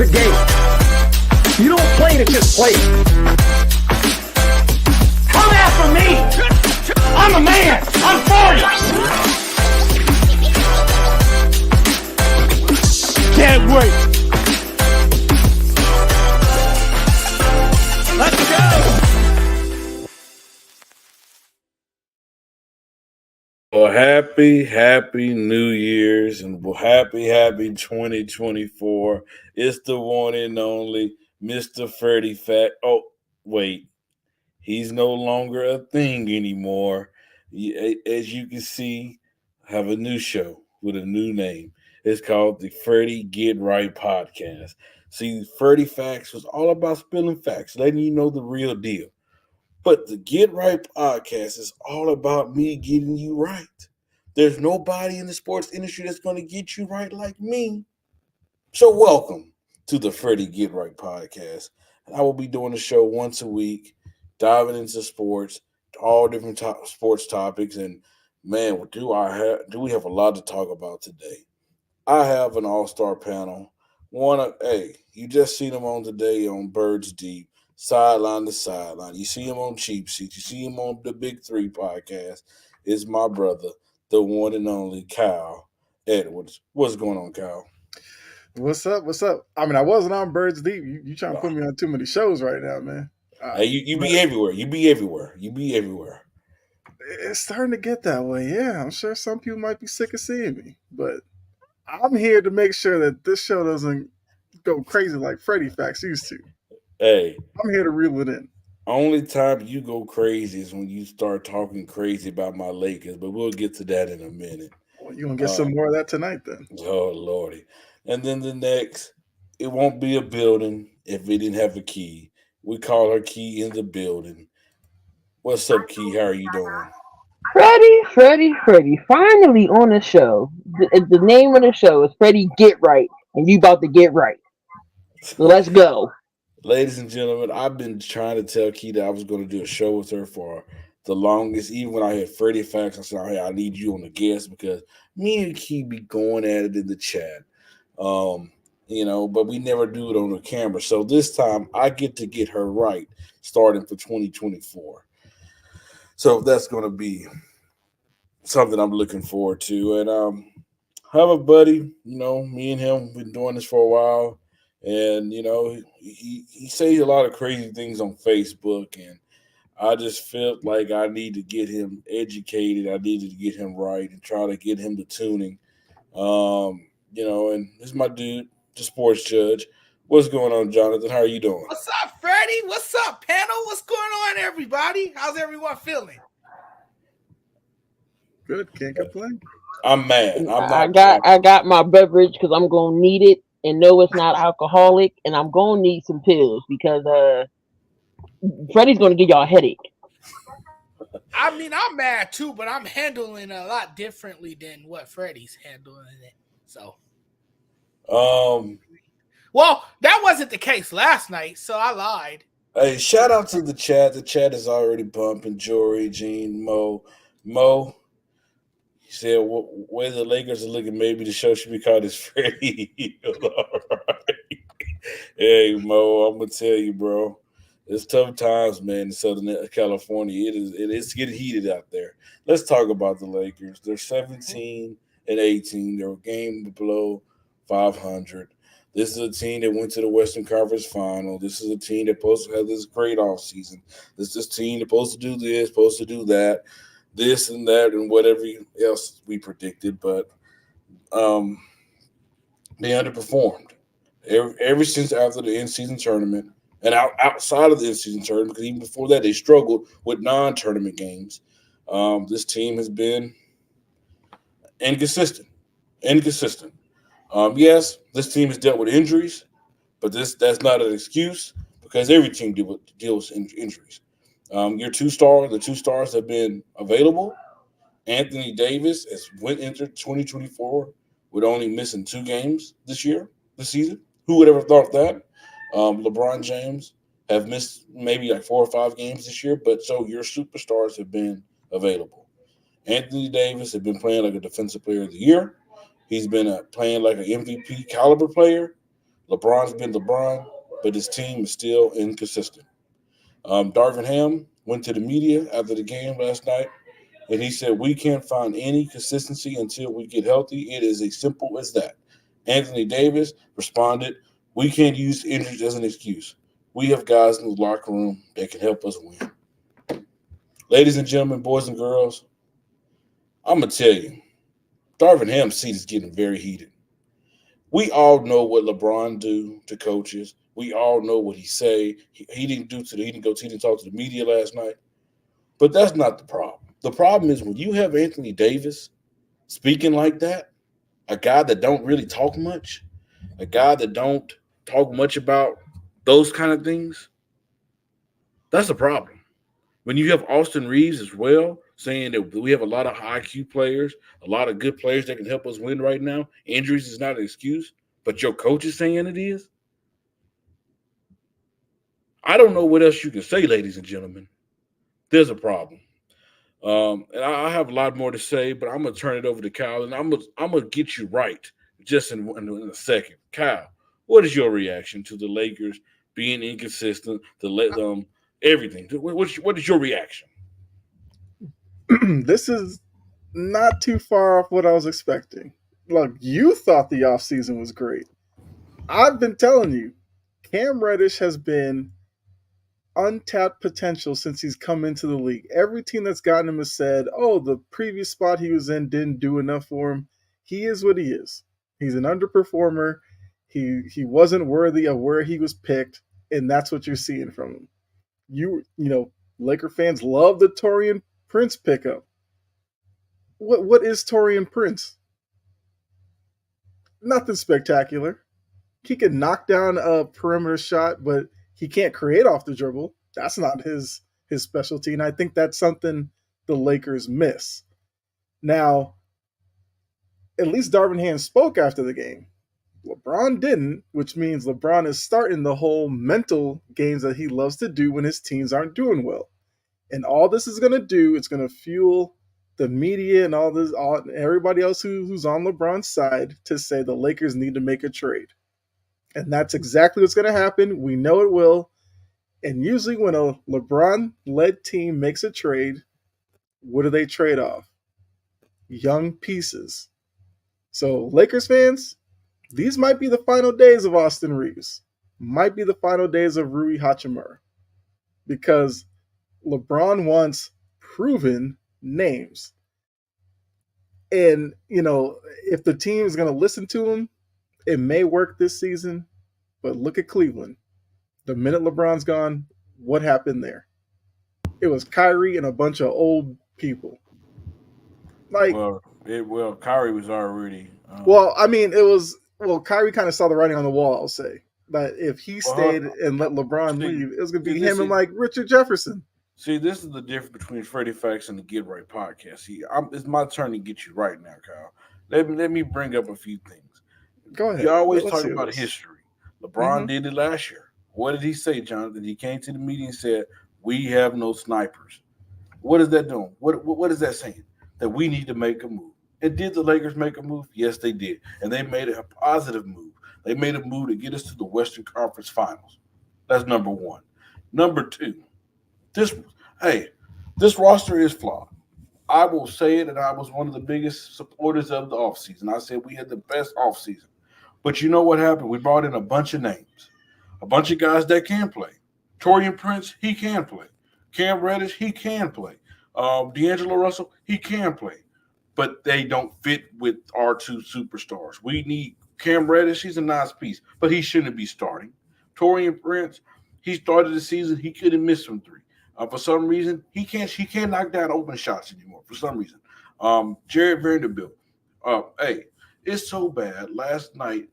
the game. You don't play to just play. Come after me. I'm a man. I'm 40. Can't wait. Let's go. Well, happy New Year's and happy 2024. It's the one and only Mr. Freddie Fat. Oh, wait. He's no longer a thing anymore. As you can see, I have a new show with a new name. It's called the Freddie Get Right Podcast. See, Freddie Facts was all about spilling facts, letting you know the real deal. But the Get Right Podcast is all about me getting you right. There's nobody in the sports industry that's going to get you right like me. So welcome to the Freddie Get Right Podcast. I will be doing a show once a week, diving into sports, all different sports topics, and man, do we have a lot to talk about today? I have an all-star panel. You just seen him on today on Birds Deep, sideline to sideline. You see him on Cheap Seats. You see him on the Big Three podcast. It's my brother, the one and only Kyle Edwards. What's going on, Kyle? What's up? I mean, I wasn't on Birds Deep. You trying to put me on too many shows right now, man. Hey, you be everywhere. You be everywhere. It's starting to get that way. Yeah, I'm sure some people might be sick of seeing me, but I'm here to make sure that this show doesn't go crazy like Freddie Facts used to. Hey, I'm here to reel it in. Only time you go crazy is when you start talking crazy about my Lakers, but we'll get to that in a minute. Well, you're going to get some more of that tonight then. Oh, Lordy. And then the next, it won't be a building if it didn't have a key. We call her Key in the building. What's up, Key? How are you doing? Freddie. Finally on the show. The name of the show is Freddie Get Right, and you about to get right. So let's go. Ladies and gentlemen, I've been trying to tell Key that I was going to do a show with her for the longest. Even when I had Freddie Facts, I said, hey, I need you on the guest because me and Key be going at it in the chat. But we never do it on the camera. So this time I get to get her right starting for 2024. So that's going to be something I'm looking forward to. And I have a buddy, me and him been doing this for a while. And, he says a lot of crazy things on Facebook. And I just felt like I need to get him educated. I needed to get him right and try to get him to tuning. And this is my dude, the sports judge. What's going on, Jonathan? How are you doing? What's up, Freddie? What's up, panel? What's going on, everybody? How's everyone feeling? Good. Can't complain. I'm mad. I got my beverage because I'm gonna need it, and no, it's not alcoholic, and I'm gonna need some pills because Freddie's gonna give y'all a headache. I mean, I'm mad too, but I'm handling it a lot differently than what Freddie's handling it. So, well, that wasn't the case last night, so I lied. Hey, shout out to the chat. The chat is already bumping. Jory, Gene, Mo. He said, way the Lakers are looking, maybe the show should be called as Freddie. All right. Hey, Mo, I'm going to tell you, bro. It's tough times, man, in Southern California. It is getting heated out there. Let's talk about the Lakers. They're 17 and 18. They're a game below 500. This is a team that went to the Western Conference Final. This is a team that's supposed to have this great offseason. This is a team that's supposed to do this, supposed to do that, this and that, and whatever else we predicted. But they underperformed. Ever since after the in-season tournament, and outside of the in-season tournament, because even before that, they struggled with non-tournament games. This team has been inconsistent. Yes, this team has dealt with injuries, but that's not an excuse because every team deals with injuries. The two stars have been available. Anthony Davis has went into 2024 with only missing 2 games this season. Who would ever thought that? LeBron James have missed maybe like 4 or 5 games this year, but so your superstars have been available. Anthony Davis has been playing like a defensive player of the year. He's been playing like an MVP caliber player. LeBron's been LeBron, but his team is still inconsistent. Darvin Ham went to the media after the game last night, and he said, "We can't find any consistency until we get healthy. It is as simple as that." Anthony Davis responded, "We can't use injuries as an excuse. We have guys in the locker room that can help us win." Ladies and gentlemen, boys and girls, I'm going to tell you, Darvin Ham's seat is getting very heated. We all know what LeBron do to coaches. We all know what he say. He didn't do to the, he didn't talk to the media last night. But that's not the problem. The problem is when you have Anthony Davis speaking like that, a guy that don't really talk much, a guy that don't talk much about those kind of things, that's a problem. When you have Austin Reeves as well saying that we have a lot of high IQ players, a lot of good players that can help us win right now, injuries is not an excuse, but your coach is saying it is. I don't know what else you can say, ladies and gentlemen. There's a problem. And I have a lot more to say, but I'm gonna turn it over to Kyle, and I'm gonna get you right just in a second. Kyle, what is your reaction to the Lakers being inconsistent? To let them everything. What is your reaction? This is not too far off what I was expecting. Look, you thought the offseason was great. I've been telling you, Cam Reddish has been untapped potential since he's come into the league. Every team that's gotten him has said, "Oh, the previous spot he was in didn't do enough for him." He is what he is. He's an underperformer. He wasn't worthy of where he was picked, and that's what you're seeing from him. Laker fans love the Taurean Prince pickup. What is Taurean Prince? Nothing spectacular. He can knock down a perimeter shot, but he can't create off the dribble. That's not his specialty, and I think that's something the Lakers miss. Now, at least Darvin Ham spoke after the game. LeBron didn't, which means LeBron is starting the whole mental games that he loves to do when his teams aren't doing well. And all this is going to do, it's going to fuel the media and everybody else who's on LeBron's side to say the Lakers need to make a trade. And that's exactly what's going to happen. We know it will. And usually when a LeBron-led team makes a trade, what do they trade off? Young pieces. So Lakers fans, these might be the final days of Austin Reeves. Might be the final days of Rui Hachimura. Because LeBron wants proven names. And, if the team is going to listen to him, it may work this season. But look at Cleveland. The minute LeBron's gone, what happened there? It was Kyrie and a bunch of old people. Kyrie was already. Kyrie kind of saw the writing on the wall, I'll say. That if he stayed and let LeBron leave, it was going to be him and like Richard Jefferson. See, this is the difference between Freddie Facts and the Get Right podcast. See, it's my turn to get you right now, Kyle. Let me bring up a few things. Go ahead. You always talk about history. LeBron did it last year. What did he say, Jonathan? He came to the meeting and said, "We have no snipers." What is that doing? What is that saying? That we need to make a move. And did the Lakers make a move? Yes, they did. And they made a positive move. They made a move to get us to the Western Conference Finals. That's number one. Number two, this roster is flawed. I will say it, and I was one of the biggest supporters of the offseason. I said we had the best offseason. But you know what happened? We brought in a bunch of names, a bunch of guys that can play. Taurean Prince, he can play. Cam Reddish, he can play. D'Angelo Russell, he can play. But they don't fit with our two superstars. We need Cam Reddish, he's a nice piece, but he shouldn't be starting. Taurean Prince, he started the season, he couldn't miss from three. For some reason, he can't knock down open shots anymore. For some reason, Jared Vanderbilt. It's so bad. Last night,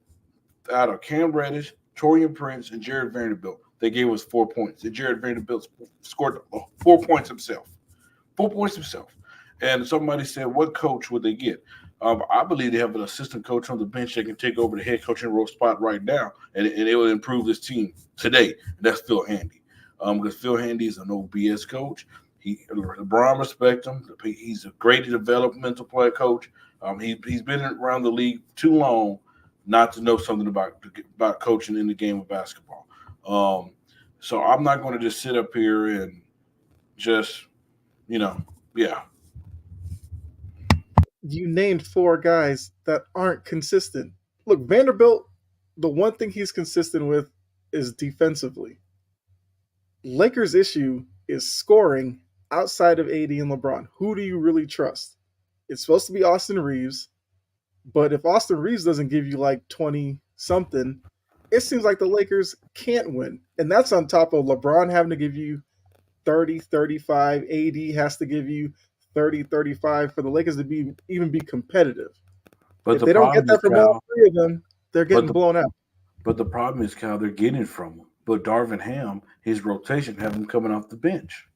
out of Cam Reddish, Taurean Prince, and Jared Vanderbilt, they gave us 4 points. And Jared Vanderbilt scored 4 points himself. 4 points himself. And somebody said, what coach would they get? I believe they have an assistant coach on the bench that can take over the head coaching role spot right now, and it will improve this team today. And that's Phil Handy. Because Phil Handy is an old BS coach. LeBron respects him. He's a great developmental player coach. He's been around the league too long not to know something about coaching in the game of basketball. So I'm not going to just sit up here and just, yeah. You named 4 guys that aren't consistent. Look, Vanderbilt, the one thing he's consistent with is defensively. Lakers' issue is scoring outside of AD and LeBron. Who do you really trust? It's supposed to be Austin Reeves, but if Austin Reeves doesn't give you like 20 something, it seems like the Lakers can't win. And that's on top of LeBron having to give you 30, 35. AD has to give you 30, 35 for the Lakers to even be competitive. But If the they don't get problem that is, from Cal, all 3 of them, they're getting blown out. But the problem is, Cal, they're getting from him. But Darvin Ham, his rotation, have him coming off the bench.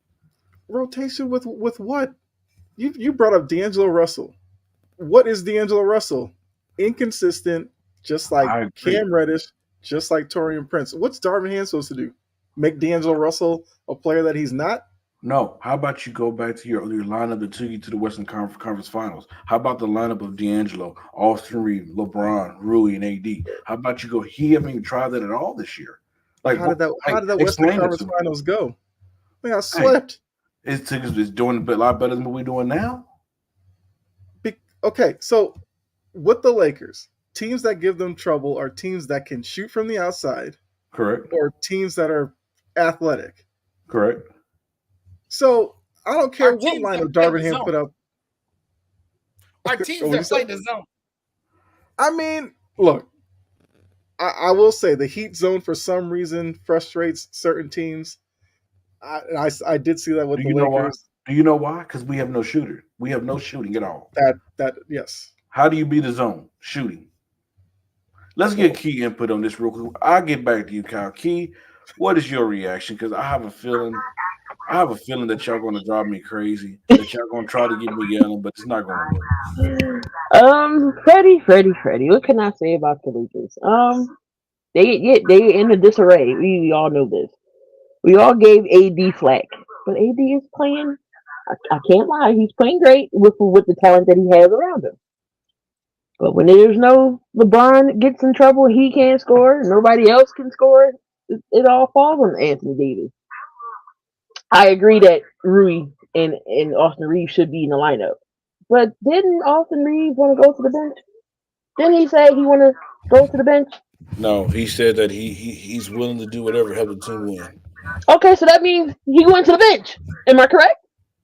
Rotation with what? You brought up D'Angelo Russell. What is D'Angelo Russell? Inconsistent, just like I agree. Cam Reddish, just like Torian Prince. What's Darvin Ham supposed to do? Make D'Angelo Russell a player that he's not? No. How about you go back to your lineup that took you to the Western Conference Finals? How about the lineup of D'Angelo, Austin Reeves, LeBron, Rui, and AD? How about you go? He haven't even tried that at all this year. How did that Western Conference Finals go? They got swept. It's doing a lot better than what we're doing now. Okay, so with the Lakers, teams that give them trouble are teams that can shoot from the outside. Correct. Or teams that are athletic. Correct. So I don't care what lineup Darvin Ham put up. Our teams that play the zone. I mean, look, I will say the Heat zone for some reason frustrates certain teams. I did see that with the Lakers. Do you know why? Because we have no shooter. We have no shooting at all. That yes. How do you beat a zone? Shooting. Let's get Key input on this real quick. I'll get back to you, Kyle. Key, what is your reaction? Because I have a feeling that y'all going to drive me crazy. That y'all going to try to get me yelling, but it's not going to work. Freddie. What can I say about the Lakers? They in a disarray. We all know this. We all gave AD flack, but AD is playing. I can't lie, he's playing great with the talent that he has around him. But when there's no LeBron gets in trouble, he can't score. Nobody else can score. It all falls on Anthony Davis. I agree that Rui and Austin Reeves should be in the lineup. But didn't Austin Reeves want to go to the bench? Didn't he say he want to go to the bench? No, he said that he's willing to do whatever to help the team win. Okay, so that means he went to the bench. Am I correct?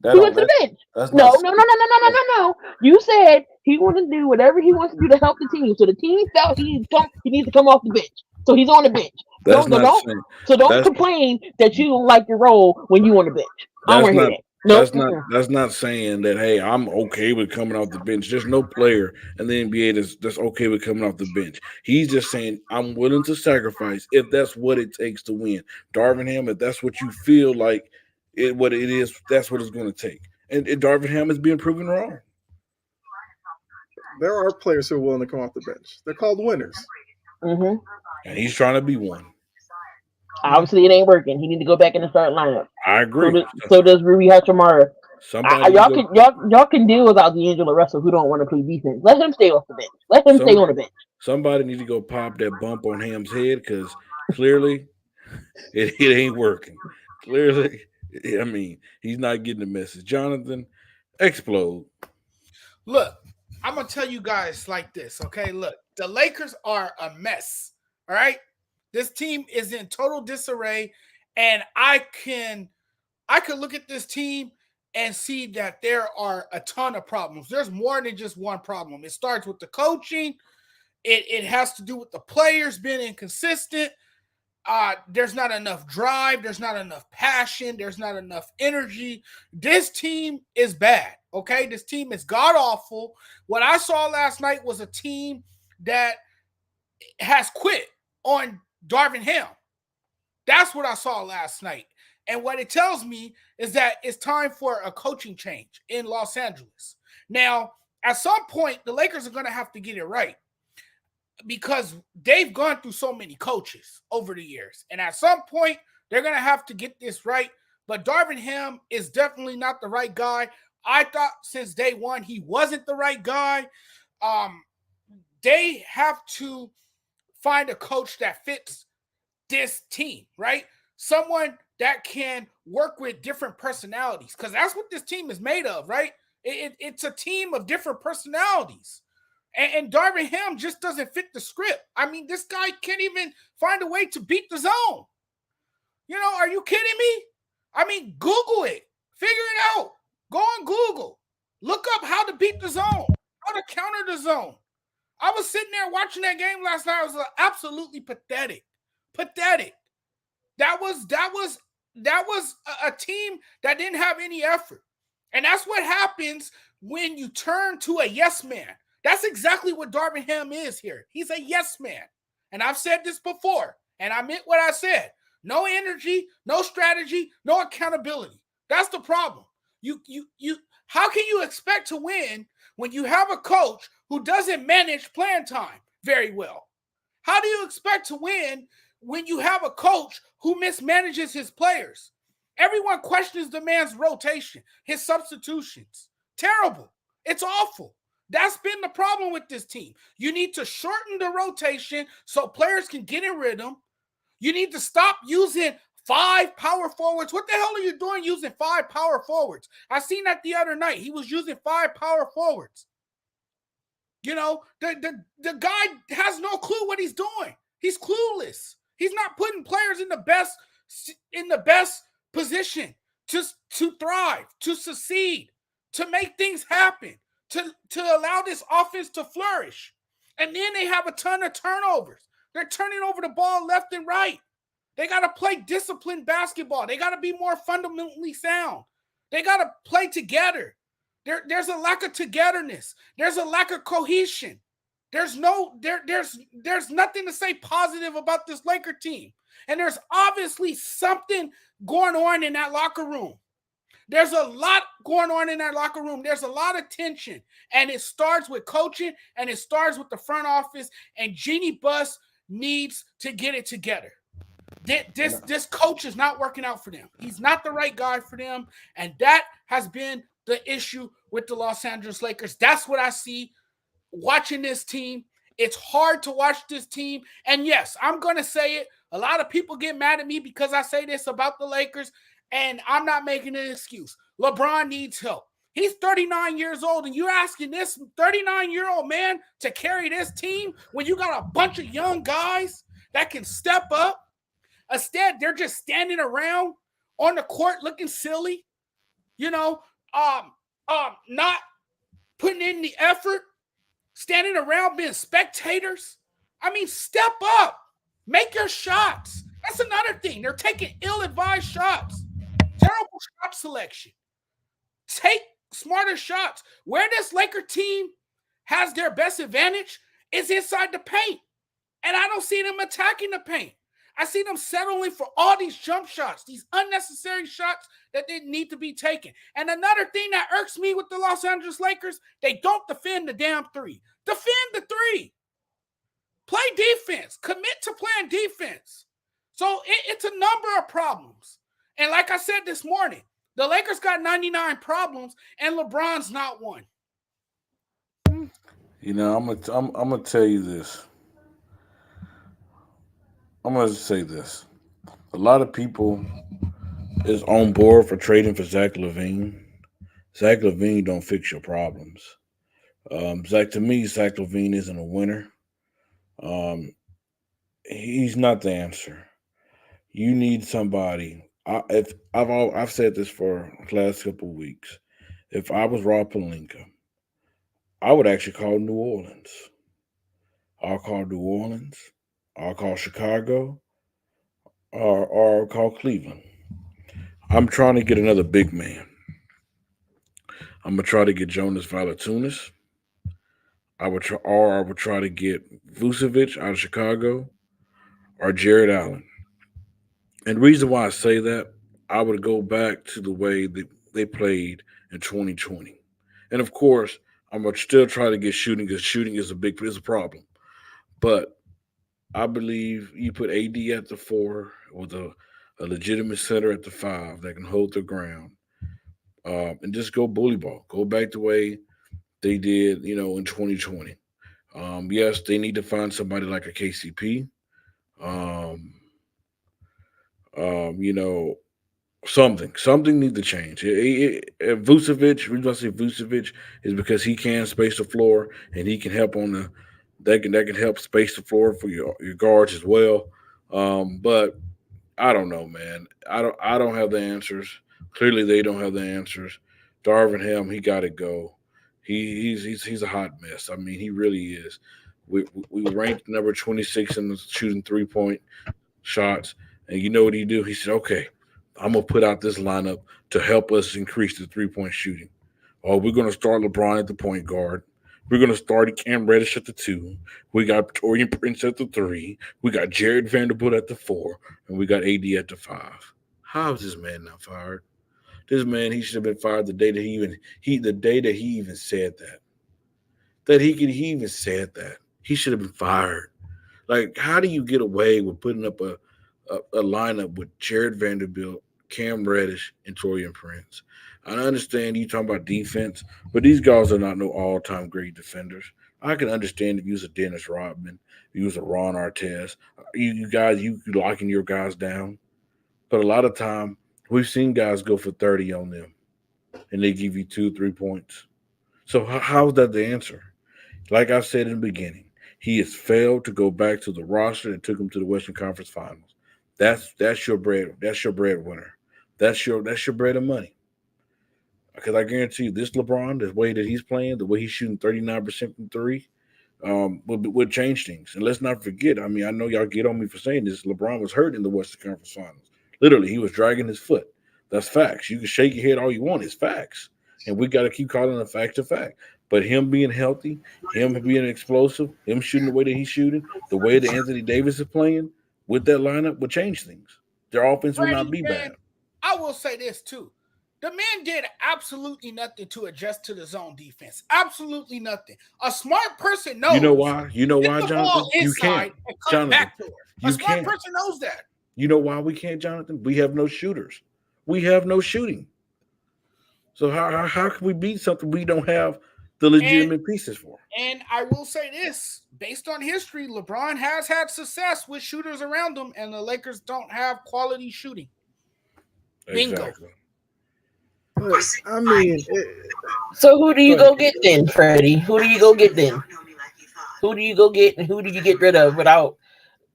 He went to the bench. No. You said he wanted to do whatever he wants to do to help the team. So the team felt he needs to come off the bench. So he's on the bench. Don't complain that you don't like your role when you on the bench. I don't want to hear that. That's not saying that, hey, I'm okay with coming off the bench. There's no player in the NBA that's okay with coming off the bench. He's just saying, I'm willing to sacrifice if that's what it takes to win. Darvin Ham, if that's what you feel like what it is, that's what it's going to take. And Darvin Ham is being proven wrong. There are players who are willing to come off the bench. They're called winners. Mm-hmm. And he's trying to be one. Obviously, it ain't working. He need to go back in the starting lineup. I agree. So does Rui Hachimura. Y'all can deal without D'Angelo Russell, who don't want to play defense. Let him stay off the bench. Let him stay on the bench. Somebody need to go pop that bump on Ham's head because clearly it ain't working. Clearly, I mean, he's not getting the message. Jonathan, explode. Look, I'm gonna tell you guys like this, okay? Look, the Lakers are a mess. All right. This team is in total disarray, and I can look at this team and see that there are a ton of problems. There's more than just one problem. It starts with the coaching. It has to do with the players being inconsistent. There's not enough drive. There's not enough passion. There's not enough energy. This team is bad, okay? This team is god-awful. What I saw last night was a team that has quit on Darvin Ham. That's what I saw last night. And what it tells me is that it's time for a coaching change in Los Angeles. Now, at some point, the Lakers are going to have to get it right because they've gone through so many coaches over the years. And at some point, they're going to have to get this right. But Darvin Ham is definitely not the right guy. I thought since day one he wasn't the right guy. they have to find a coach that fits this team, right? Someone that can work with different personalities, because that's what this team is made of, right? It's a team of different personalities. And Darvin Ham just doesn't fit the script. I mean, this guy can't even find a way to beat the zone. Are you kidding me? I mean, Google it. Figure it out. Go on Google. Look up how to beat the zone, how to counter the zone. I was sitting there watching that game last night. It was absolutely pathetic. Pathetic. That was a team that didn't have any effort. And that's what happens when you turn to a yes man. That's exactly what Darvin Ham is here. He's a yes man. And I've said this before, and I meant what I said. No energy, no strategy, no accountability. That's the problem. How can you expect to win when you have a coach who doesn't manage playing time very well? How do you expect to win when you have a coach who mismanages his players? Everyone questions the man's rotation, his substitutions. Terrible. It's awful. That's been the problem with this team. You need to shorten the rotation so players can get in rhythm. You need to stop using 5 power forwards. What the hell are you doing using 5 power forwards? I seen that the other night. He was using 5 power forwards. The guy has no clue what he's doing. He's clueless. He's not putting players in the best position to thrive, to succeed, to make things happen, to allow this offense to flourish. And then they have a ton of turnovers. They're turning over the ball left and right. They got to play disciplined basketball. They got to be more fundamentally sound. They got to play together. There's a lack of togetherness. There's a lack of cohesion. There's nothing to say positive about this Laker team. And there's obviously something going on in that locker room. There's a lot going on in that locker room. There's a lot of tension. And it starts with coaching, and it starts with the front office. And Jeannie Buss needs to get it together. This coach is not working out for them. He's not the right guy for them. And that has been the issue with the Los Angeles Lakers. That's what I see watching this team. It's hard to watch this team. And yes, I'm going to say it. A lot of people get mad at me because I say this about the Lakers, and I'm not making an excuse. LeBron needs help. He's 39 years old, and you're asking this 39-year-old man to carry this team when you got a bunch of young guys that can step up. Instead, they're just standing around on the court looking silly, not putting in the effort, standing around being spectators. I mean, step up. Make your shots. That's another thing. They're taking ill-advised shots. Terrible shot selection. Take smarter shots. Where this Laker team has their best advantage is inside the paint. And I don't see them attacking the paint. I see them settling for all these jump shots, these unnecessary shots that didn't need to be taken. And another thing that irks me with the Los Angeles Lakers, they don't defend the damn three. Defend the three. Play defense. Commit to playing defense. So it's a number of problems. And like I said this morning, the Lakers got 99 problems, and LeBron's not one. I'm gonna tell you this. I'm gonna say this. A lot of people is on board for trading for Zach LaVine. Zach LaVine don't fix your problems. To me, Zach LaVine isn't a winner. Um, he's not the answer. You need somebody. I've said this for the last couple of weeks. If I was Rob Pelinka, I would actually call New Orleans. I'll call New Orleans. I'll call Chicago. Or I'll call Cleveland. I'm trying to get another big man. I'm gonna try to get Jonas Valanciunas. I would try to get Vucevic out of Chicago or Jared Allen. And the reason why I say that, I would go back to the way that they played in 2020. And of course, I'm gonna still try to get shooting because shooting is a problem. But I believe you put AD at the 4 with a legitimate center at the 5 that can hold the ground, and just go bully ball. Go back the way they did, in 2020. Yes, they need to find somebody like a KCP. Um, you know, something needs to change. Vucevic, reason I say Vucevic is because he can space the floor and he can help on the that can help space the floor for your guards as well. But I don't know, man. I don't have the answers. Clearly, they don't have the answers. Darvin Ham, he got to go. He's a hot mess. I mean, he really is. We ranked number 26 in the shooting 3 point shots, and you know what he do? He said, "Okay, I'm gonna put out this lineup to help us increase the 3 point shooting. Oh, we're gonna start LeBron at the point guard. We're gonna start Cam Reddish at the 2. We got Torian Prince at the 3. We got Jared Vanderbilt at the 4, and we got AD at the 5. How is this man not fired? This man, he should have been fired the day that he even said that. He even said that. He should have been fired. Like, how do you get away with putting up a lineup with Jared Vanderbilt, Cam Reddish, and Torian Prince? I understand you talking about defense, but these guys are not no all-time great defenders. I can understand if you was a Dennis Rodman, if you was a Ron Artest, you guys, you locking your guys down. But a lot of time, we've seen guys go for 30 on them, and they give you 2, 3 points. So how's that the answer? Like I said in the beginning, he has failed to go back to the roster that took him to the Western Conference Finals. That's your bread. That's your breadwinner. That's your bread and money. Because I guarantee you, this LeBron, the way that he's playing, the way he's shooting 39% from three, would change things. And let's not forget. I mean, I know y'all get on me for saying this. LeBron was hurt in the Western Conference Finals. Literally, he was dragging his foot. That's facts. You can shake your head all you want. It's facts, and we got to keep calling a fact a fact. But him being healthy, him being explosive, him shooting the way that he's shooting, the way that Anthony Davis is playing with that lineup would change things. Their offense would not Freddie, be man, bad. I will say this too. The man did absolutely nothing to adjust to the zone defense. Absolutely nothing. A smart person knows. You know why? You know get why, the Jonathan? ball You inside can't, and cut Jonathan. back to it. A You smart can't. person knows that. You know why we can't, Jonathan? We have no shooters. We have no shooting. So how can we beat something we don't have the legitimate pieces for? And I will say this, based on history, LeBron has had success with shooters around him, and the Lakers don't have quality shooting. Bingo. Exactly. But I mean, So who do you go get then, Freddie? Who do you go get then? Who do you go get and who do you get rid of without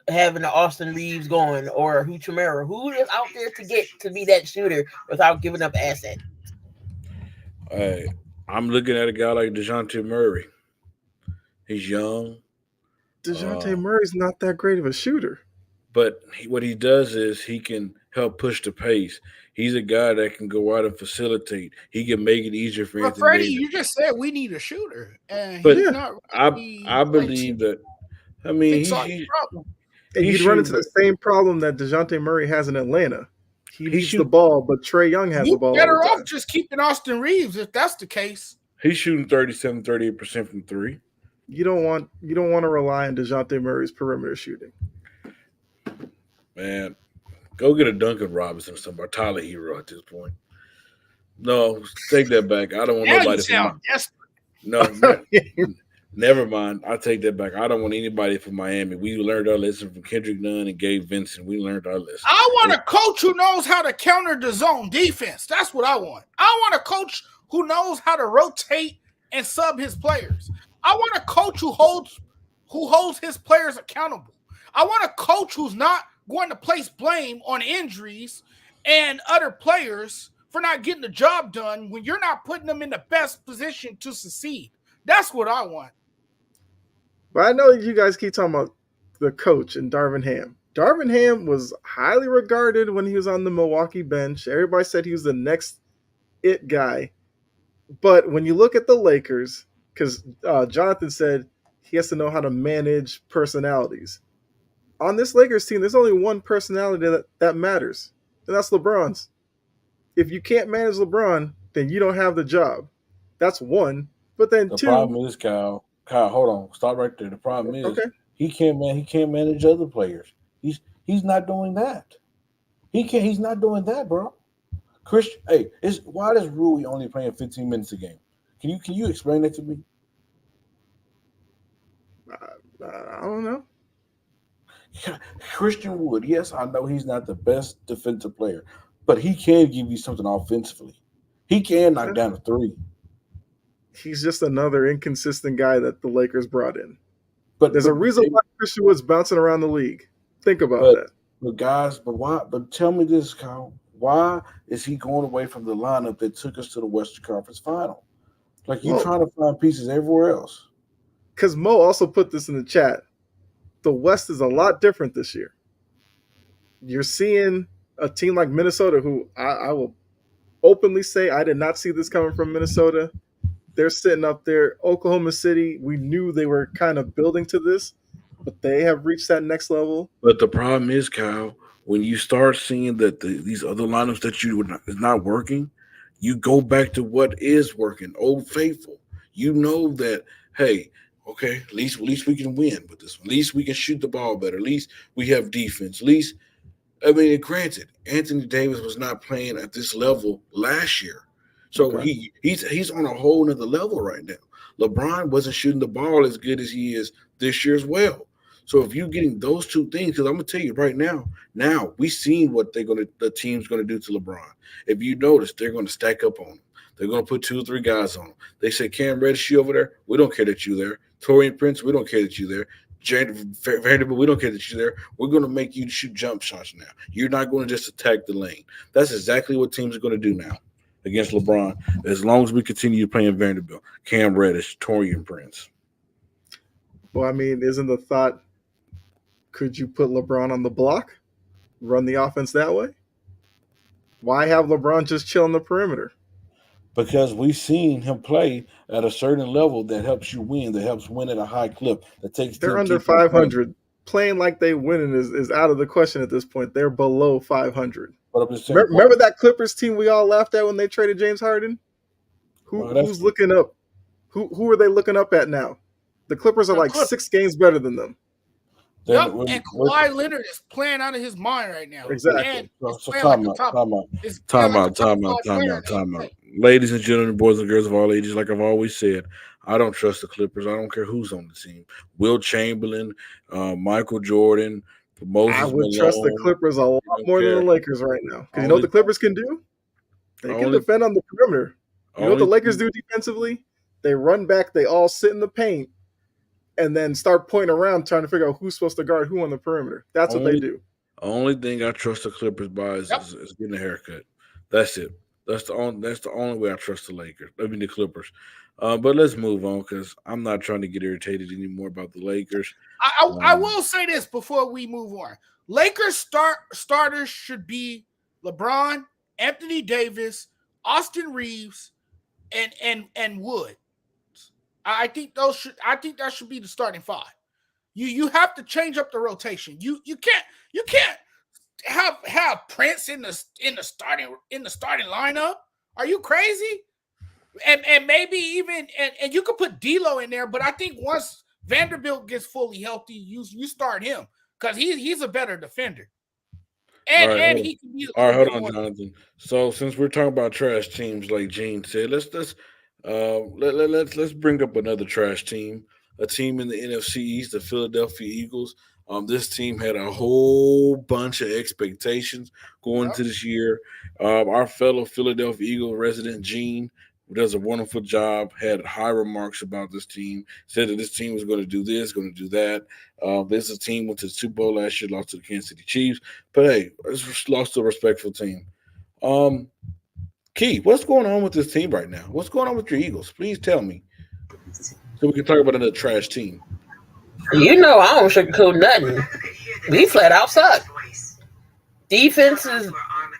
having the Austin Reeves going or who Chimera? Who is out there to get to be that shooter without giving up assets? Hey, I'm looking at a guy like DeJounte Murray. He's young, DeJounte Murray's not that great of a shooter. but what he does is he can help push the pace. He's a guy that can go out and facilitate. He can make it easier for But Anthony Freddie, Davis. you just said we need a shooter, and But he's not. I believe that. I mean, fix all your problem. And He's you'd run into shooting- the same problem that DeJounte Murray has in Atlanta. He needs the shooting- ball, but Trae Young has the You ball. all better the time. off just keeping Austin Reeves if that's the case. he's shooting 37, 38% from three. You don't want to rely on DeJounte Murray's perimeter shooting. Man, go get a Duncan Robinson or somebody, Tyler Hero at this point. No, take that back. I don't want Now nobody you from sound desperate. no. Never mind. I take that back. I don't want anybody from Miami. We learned our lesson from Kendrick Nunn and Gabe Vincent. We learned our lesson. I want a coach who knows how to counter the zone defense. That's what I want. I want a coach who knows how to rotate and sub his players. I want a coach who holds his players accountable. I want a coach who's not going to place blame on injuries and other players for not getting the job done when you're not putting them in the best position to succeed. That's what I want. But I know you guys keep talking about the coach and Darvin Ham. Darvin Ham was highly regarded when he was on the Milwaukee bench. Everybody said he was the next it guy. But when you look at the Lakers, because Jonathan said he has to know how to manage personalities. On this Lakers team, there's only one personality that matters, and that's LeBron's. If you can't manage LeBron, then you don't have the job. That's one. But then The two. problem is, Kyle, hold on. Stop right there. The problem is Okay. he can't manage other players. He's not doing that. He's not doing that, bro. Christian, hey, why does Rui only playing 15 minutes a game? Can you explain that to me? I don't know. Christian Wood, yes, I know he's not the best defensive player, but he can give you something offensively. He can knock down a three. He's just another inconsistent guy that the Lakers brought in. But There's a but reason why Christian Wood's bouncing around the league. Think about but that. but guys, but why? But tell me this, Kyle. Why is he going away from the lineup that took us to the Western Conference Final? Like you Well, trying to find pieces everywhere else. because Mo also put this in the chat. The West is a lot different this year. You're seeing a team like Minnesota, who I will openly say I did not see this coming from Minnesota. They're sitting up there. Oklahoma City, we knew they were kind of building to this, but they have reached that next level. But the problem is, Kyle, when you start seeing that these other lineups that you would not, is not working, you go back to what is working. Old faithful. You know that. Hey, okay, at least we can win with this one. At least we can shoot the ball better. At least we have defense. At least I mean, granted, Anthony Davis was not playing at this level last year, so Okay. he's on a whole nother level right now. LeBron wasn't shooting the ball as good as he is this year as well. So if you're getting those two things, because I'm gonna tell you right now we seen what the team's gonna do to LeBron. If you notice, they're gonna stack up on him. They're gonna put 2 or 3 guys on him. They say Cam Reddish, you over there. We don't care that you there. Torian Prince, we don't care that you there. Vanderbilt, we don't care that you're there. We're going to make you shoot jump shots now. You're not going to just attack the lane. That's exactly what teams are going to do now against LeBron. As long as we continue playing Vanderbilt, Cam Reddish, Torian Prince. Well, I mean, isn't the thought, could you put LeBron on the block, run the offense that way? Why have LeBron just chill on the perimeter? Because we've seen him play at a certain level that helps you win, that helps win at a high clip, that takes They're team under keep on playing. 500. Playing like they winning is out of the question at this point. They're below 500. But I'm just saying, Remember that Clippers team we all laughed at when they traded James Harden? that's Who's looking up? Who are they looking up at now? The Clippers are The like Clippers. 6 games better than them. Yep, and Kawhi Leonard is playing out of his mind right now. Exactly. And So he's playing like a time out. Ladies and gentlemen, boys and girls of all ages, like I've always said, I don't trust the Clippers. I don't care who's on the team. Will Chamberlain, Michael Jordan, Moses I would Malone. trust the Clippers a lot more than the Lakers right now. Because you know what the Clippers can do? They can defend on the perimeter. You know what the Lakers do defensively? They run back, they all sit in the paint, and then start pointing around trying to figure out who's supposed to guard who on the perimeter. That's what they do. Only thing I trust the Clippers by is getting a haircut. That's it. That's the only way I trust the Lakers. I mean the Clippers. But let's move on because I'm not trying to get irritated anymore about the Lakers. I will say this before we move on. Lakers starters should be LeBron, Anthony Davis, Austin Reeves, and Wood. I think that should be the starting 5. You have to change up the rotation. You can't have Prince in the starting lineup. Are you crazy? And maybe even and you could put D'Lo in there, but I think once Vanderbilt gets fully healthy, you start him because he's a better defender. And he can be all right. Hold on, Jonathan. So since we're talking about trash teams, like Gene said, let's bring up another trash team. A team in the NFC East, the Philadelphia Eagles. This team had a whole bunch of expectations going into this year. Our fellow Philadelphia Eagle resident Gene, who does a wonderful job, had high remarks about this team. Said that this team was going to do this, going to do that. This is a team went to the Super Bowl last year, lost to the Kansas City Chiefs, but hey, it's lost to a respectful team. Key, what's going on with this team right now? What's going on with your Eagles? Please tell me, so we can talk about another trash team. You know I don't sugarcoat nothing. We flat out suck. Defense is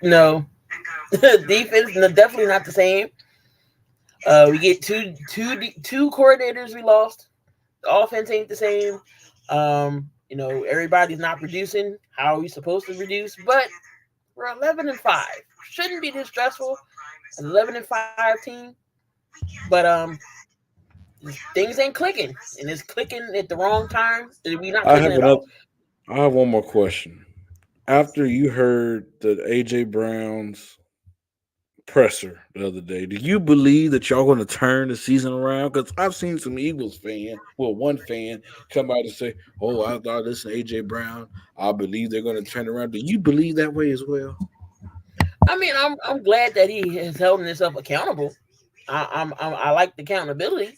no. Defense definitely not the same. We get two coordinators we lost. The offense ain't the same. Everybody's not producing how we supposed to produce, but we're 11-5. Shouldn't be this stressful. An 11-5 team, but things ain't clicking, and it's clicking at the wrong time. We not clicking at all. I have one more question. After you heard that AJ Brown's presser the other day. Do you believe that y'all going to turn the season around? Because I've seen some Eagles one fan, come out and say, "Oh, I thought this and AJ Brown. I believe they're going to turn around." Do you believe that way as well? I mean, I'm glad that he is holding himself accountable. I like the accountability.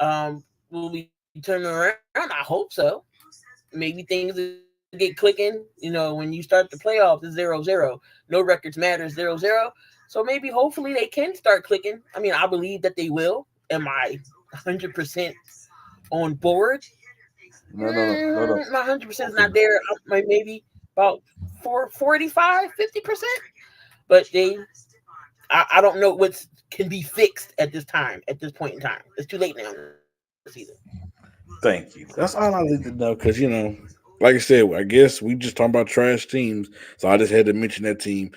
Will we turn around? I hope so. Maybe things will get clicking. When you start the playoffs, it's 0-0. No records matter, 0-0. So maybe, hopefully, they can start clicking. I mean, I believe that they will. Am I 100% on board? No. My 100% is not there. Maybe about 45, 50%. But I don't know what can be fixed at this time, at this point in time. It's too late now in the season. Thank you. That's all I need to know. Because like I said, I guess we just talking about trash teams, so I just had to mention that team.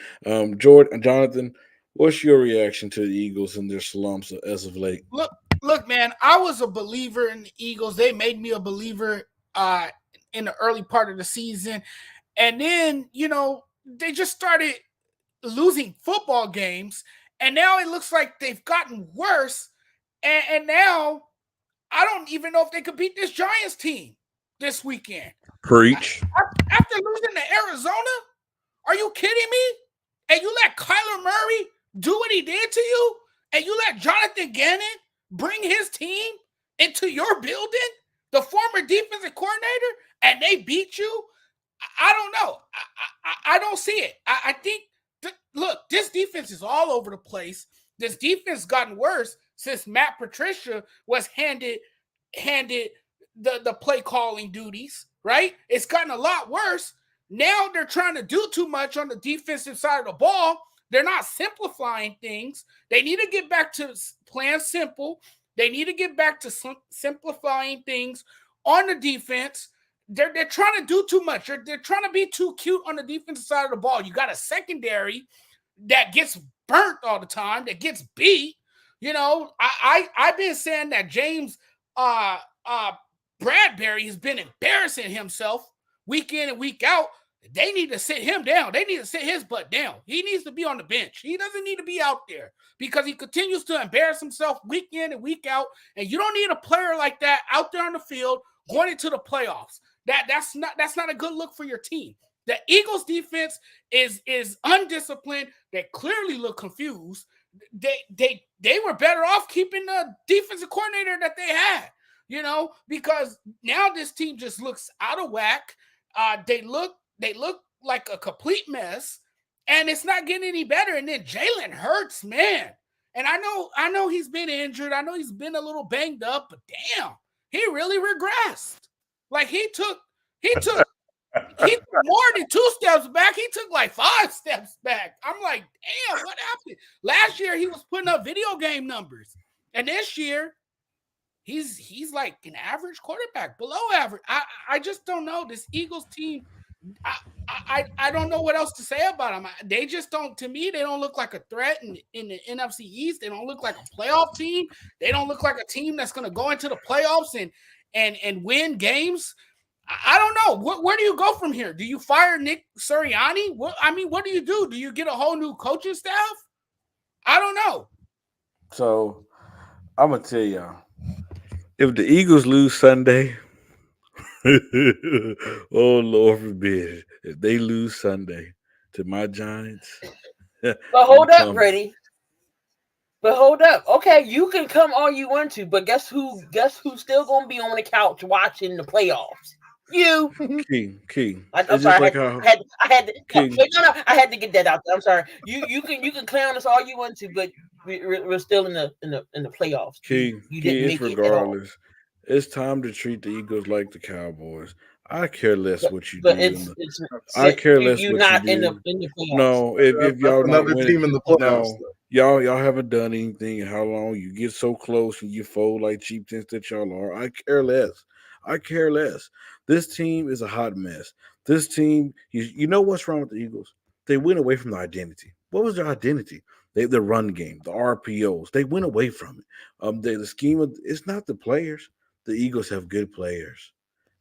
Jonathan, what's your reaction to the Eagles and their slumps as of late? Look, man, I was a believer in the Eagles. They made me a believer in the early part of the season. And then, they just started losing football games. And now it looks like they've gotten worse. And now I don't even know if they could beat this Giants team this weekend. Preach. After losing to Arizona? Are you kidding me? And you let Kyler Murray do what he did to you? And you let Jonathan Gannon bring his team into your building, the former defensive coordinator, and they beat you? I don't know. I don't see it. I think, look, this defense is all over the place. This defense has gotten worse since Matt Patricia was handed the play calling duties, right? It's gotten a lot worse. Now they're trying to do too much on the defensive side of the ball. They're not simplifying things. They need to get back to playing simple. They need to get back to simplifying things on the defense. They're trying to do too much. They're trying to be too cute on the defensive side of the ball. You got a secondary that gets burnt all the time, that gets beat. I've been saying that James Bradbury has been embarrassing himself week in and week out. They need to sit him down. They need to sit his butt down. He needs to be on the bench. He doesn't need to be out there because he continues to embarrass himself week in and week out. And you don't need a player like that out there on the field going into the playoffs. That's not a good look for your team. The Eagles defense is undisciplined. They clearly look confused. They were better off keeping the defensive coordinator that they had, because now this team just looks out of whack. They look like a complete mess, and it's not getting any better. And then Jalen Hurts, man. And I know he's been injured. I know he's been a little banged up, but damn, he really regressed. Like he took more than 2 steps back. He took like 5 steps back. I'm like, damn, what happened? Last year he was putting up video game numbers, and this year he's like an average quarterback, below average. I just don't know this Eagles team. I don't know what else to say about them. They just don't. To me, they don't look like a threat in the NFC East. They don't look like a playoff team. They don't look like a team that's going to go into the playoffs and win games. I don't know. Where do you go from here? Do you fire Nick Sirianni? What do you do? Do you get a whole new coaching staff? I don't know. So I'm gonna tell y'all, if the Eagles lose Sunday, oh Lord forbid, if they lose Sunday to my Giants. But hold up, Freddie. But hold up. Okay, you can come all you want to, but guess who's still gonna be on the couch watching the playoffs? You. Key. I'm sorry. I had to get that out there. I'm sorry. You can clown us all you want to, but we're still in the playoffs. Key. You didn't make regardless. It's time to treat the Eagles like the Cowboys. I care less what you do. I care less you're what not you do. in the playoffs. No, if y'all another not team in the playoffs. No, y'all haven't done anything in how long. You get so close and you fold like cheap tents that y'all are. I care less. This team is a hot mess. This team, you know what's wrong with the Eagles? They went away from their identity. What was their identity? The run game, the RPOs. They went away from it. The scheme it's not the players. The Eagles have good players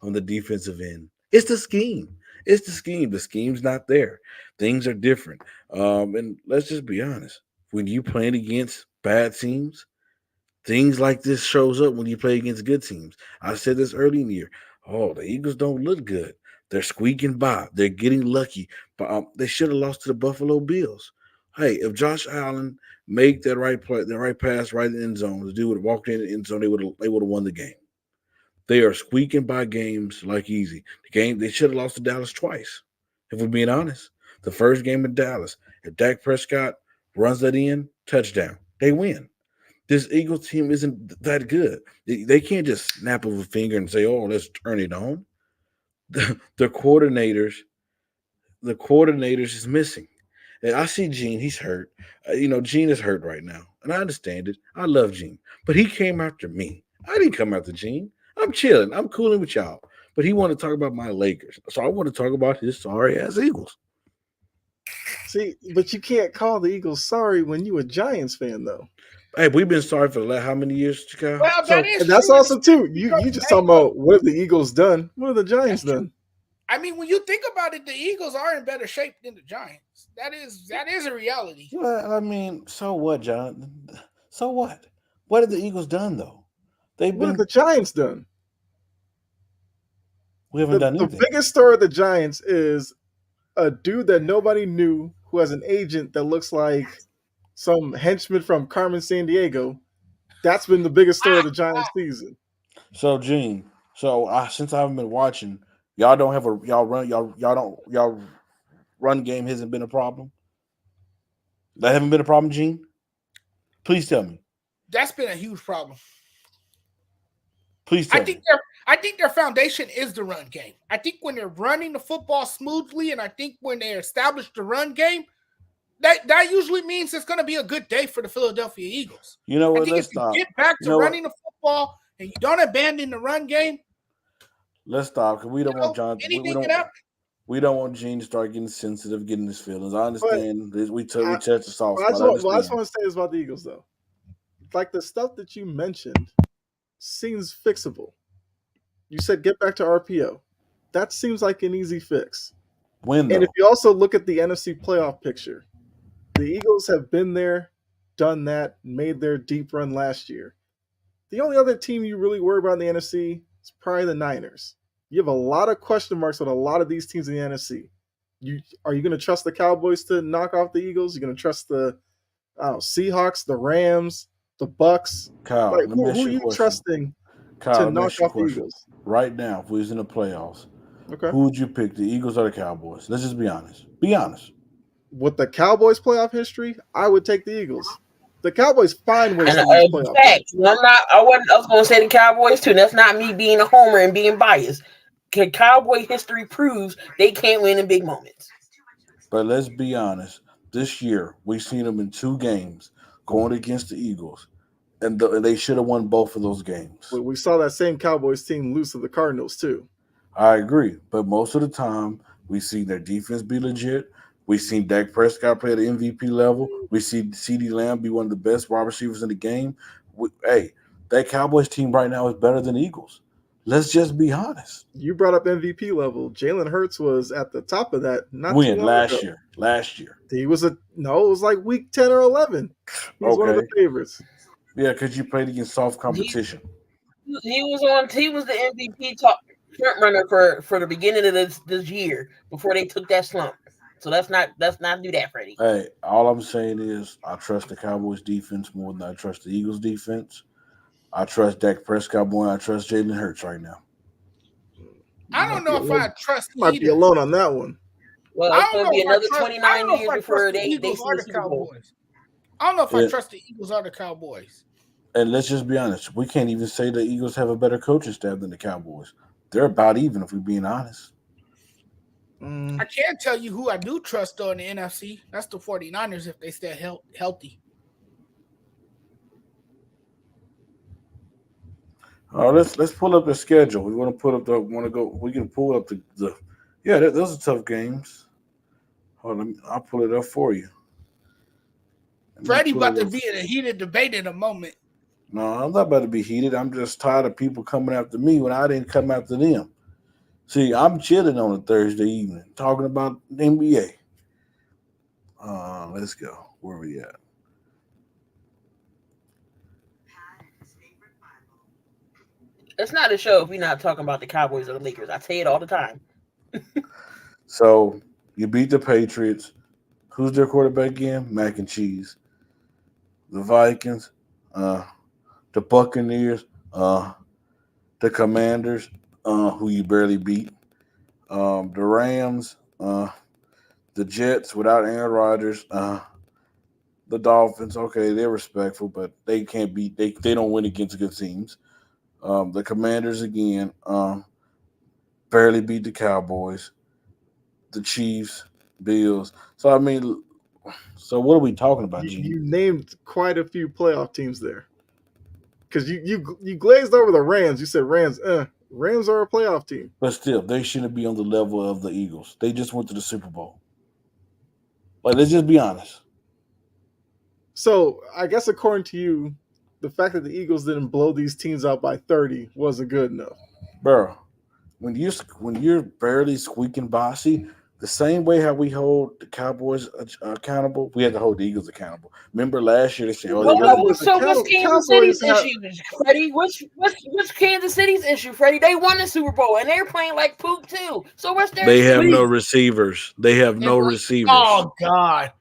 on the defensive end. It's the scheme. The scheme's not there. Things are different. And let's just be honest. when you playing against bad teams, things like this shows up when you play against good teams. I said this early in the year. Oh, the Eagles don't look good. They're squeaking by. They're getting lucky. But they should have lost to the Buffalo Bills. Hey, if Josh Allen made that right play, the right pass, right in the end zone, the dude would have walked in the end zone, they would have won the game. They are squeaking by games like easy. The game they should have lost to Dallas twice. If we're being honest, the first game in Dallas, if Dak Prescott runs that in, touchdown, they win. This Eagles team isn't that good. They can't just snap of a finger and say, "Oh, let's turn it on." The coordinators, is missing. And I see Gene. He's hurt. Gene is hurt right now, and I understand it. I love Gene, but he came after me. I didn't come after Gene. I'm chilling. I'm cooling with y'all. But he wanted to talk about my Lakers, so I want to talk about his sorry ass Eagles. See, but you can't call the Eagles sorry when you a Giants fan, though. Hey, we've been sorry for the last how many years, Chicago? Well, So, and that's true. also too. You just talking about what have the Eagles done? What have the Giants done? I mean, when you think about it, the Eagles are in better shape than the Giants. That is a reality. Well, I mean, so what, John? So what? What have the Eagles done though? What have the Giants done? We haven't done anything. The biggest story of the Giants is a dude that nobody knew who has an agent that looks like some henchman from Carmen Sandiego. That's been the biggest story of the Giants season. So, Gene, since I haven't been watching, y'all don't have y'all run game hasn't been a problem. That haven't been a problem, Gene. Please tell me. That's been a huge problem. Please tell me. I think their foundation is the run game. I think when they're running the football smoothly, and I think when they establish the run game, that usually means it's going to be a good day for the Philadelphia Eagles. You know what? I think Let's if you stop. get back to running the football and you don't abandon the run game, let's stop because we don't want John. We don't want Gene to start getting sensitive, getting his feelings. I understand. We touched the soft spot. I just want to say this about the Eagles, though. Like the stuff that you mentioned seems fixable. You said get back to RPO. That seems like an easy fix. When though? And if you also look at the NFC playoff picture, the Eagles have been there, done that, made their deep run last year. The only other team you really worry about in the NFC is probably the Niners. You have a lot of question marks on a lot of these teams in the NFC. Are you going to trust the Cowboys to knock off the Eagles? You're going to trust the Seahawks, the Rams, the Bucks? Kyle, like, who are you trusting to knock off the Eagles? Right now, if we was in the playoffs, okay, who would you pick, the Eagles or the Cowboys? Let's just be honest. Be honest. With the Cowboys' playoff history, I would take the Eagles. The Cowboys find ways to lose playoff games. I was going to say the Cowboys too. That's not me being a homer and being biased. Cowboy history proves they can't win in big moments. But let's be honest. This year, we've seen them in 2 games going against the Eagles, and they should have won both of those games. But we saw that same Cowboys team lose to the Cardinals too. I agree, but most of the time, we see their defense be legit. We've seen Dak Prescott play at the MVP level. We see CeeDee Lamb be one of the best wide receivers in the game. That Cowboys team right now is better than the Eagles. Let's just be honest. You brought up MVP level. Jalen Hurts was at the top of that. Last year. He was it was like week 10 or 11. He was one of the favorites. Yeah, because you played against soft competition. He was the MVP top front runner for the beginning of this year before they took that slump. So let's not do that, Freddie. Hey, all I'm saying is I trust the Cowboys defense more than I trust the Eagles defense. I trust Dak Prescott more than I trust Jalen Hurts right now. I don't know if I trust either. Might be alone on that one. Well, it's going to be another 29 years before they see the Cowboys. I don't know if I trust the Eagles or the Cowboys. And let's just be honest. We can't even say the Eagles have a better coaching staff than the Cowboys. They're about even, if we're being honest. I can't tell you who I do trust though in the NFC. That's the 49ers if they stay healthy. Let's pull up the schedule. We want to put up we can pull up those are tough games. Hold on, I'll pull it up for you. Freddie about to be in a heated debate in a moment. No, I'm not about to be heated. I'm just tired of people coming after me when I didn't come after them. See, I'm chilling on a Thursday evening, talking about the NBA. Let's go. Where are we at? It's not a show if we're not talking about the Cowboys or the Lakers. I say it all the time. So you beat the Patriots. Who's their quarterback again? Mac and cheese. The Vikings, the Buccaneers, the Commanders, who you barely beat. The Rams, the Jets without Aaron Rodgers, the Dolphins. Okay, they're respectful, but they can't beat. They don't win against good teams. The Commanders again, barely beat the Cowboys. The Chiefs, Bills. So I mean, so what are we talking about, Gene? You named quite a few playoff teams there. Because you glazed over the Rams. You said Rams. Rams are a playoff team. But still, they shouldn't be on the level of the Eagles. They just went to the Super Bowl. Like, let's just be honest. So I guess according to you, the fact that the Eagles didn't blow these teams out by 30 wasn't good enough. Bro, when you're barely squeaking by, see, the same way how we hold the Cowboys accountable, we had to hold the Eagles accountable. Remember last year they said, Well, Cowboys. So what's Kansas City's issue, Freddie? What's Kansas City's issue, Freddie? They won the Super Bowl and they're playing like poop too. So what's their They issue? have no receivers. They have no receivers. Oh God.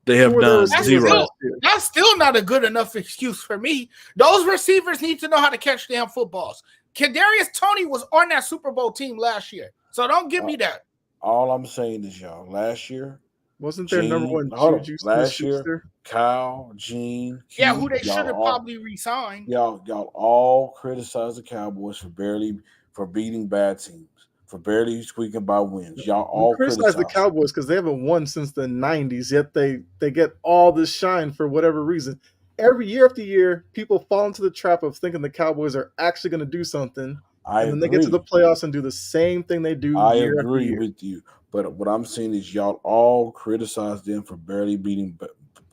They have none. That's Zero. That's still not a good enough excuse for me. Those receivers need to know how to catch damn footballs. Kadarius Toney was on that Super Bowl team last year, so don't give me that. All I'm saying is, y'all, last year wasn't their number one Juju last year? Smith-Schuster? Kyle, Gene, Keith, Yeah, who they should have probably re-signed. Y'all all criticized the Cowboys for beating bad teams, for barely squeaking by wins. Y'all all criticize the Cowboys because they haven't won since the 90s, yet they get all this shine for whatever reason. Every year after year, people fall into the trap of thinking the Cowboys are actually going to do something, and then they get to the playoffs and do the same thing they do year after year. With you, but what I'm saying is y'all all criticize them for barely beating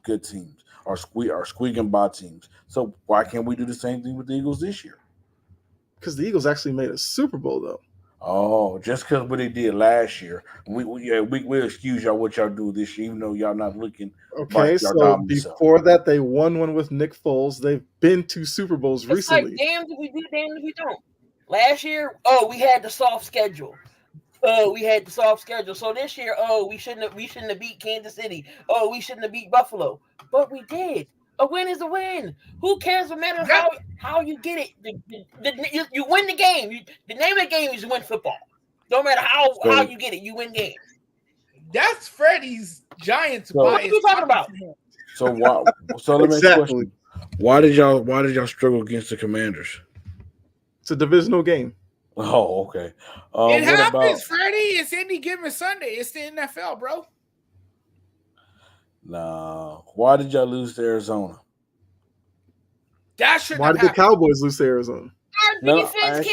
good teams or squeaking by teams. So why can't we do the same thing with the Eagles this year? Because the Eagles actually made a Super Bowl, though. Oh, just because what they did last year, we'll excuse y'all what y'all do this year, even though y'all not looking. Okay, so before that, they won one with Nick Foles. They've been to Super Bowls recently. Like, damned if we do, damned if we don't. Last year, we had the soft schedule. So this year, we shouldn't have beat Kansas City. We shouldn't have beat Buffalo, but we did. A win is a win. Who cares? No matter how you get it, you win the game. The name of the game is you win football. No matter how you get it, you win games. That's Freddie's Giants bias. What are you talking about? So why? So let me ask you a question. Why did y'all struggle against the Commanders? It's a divisional game. Oh, okay. It happens, Freddie. It's any given Sunday. It's the NFL, bro. Nah. Why did y'all lose to Arizona? Why did the Cowboys lose to Arizona? Our defense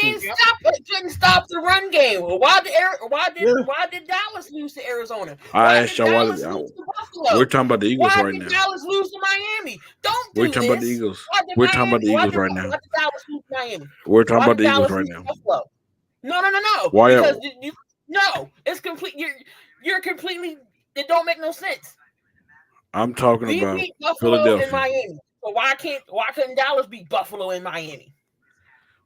couldn't stop the run game. Why did Dallas lose to Arizona? I asked y'all why we're talking about the Eagles right now. Why did Dallas lose to Miami? We're talking about the Eagles. We're talking about the Eagles right now. Why did Dallas lose to Miami? We're talking about the Eagles right now. No. Why? Because no, it's complete. You're completely. It don't make no sense. I'm talking about Philadelphia and Miami. So why couldn't Dallas beat Buffalo and Miami?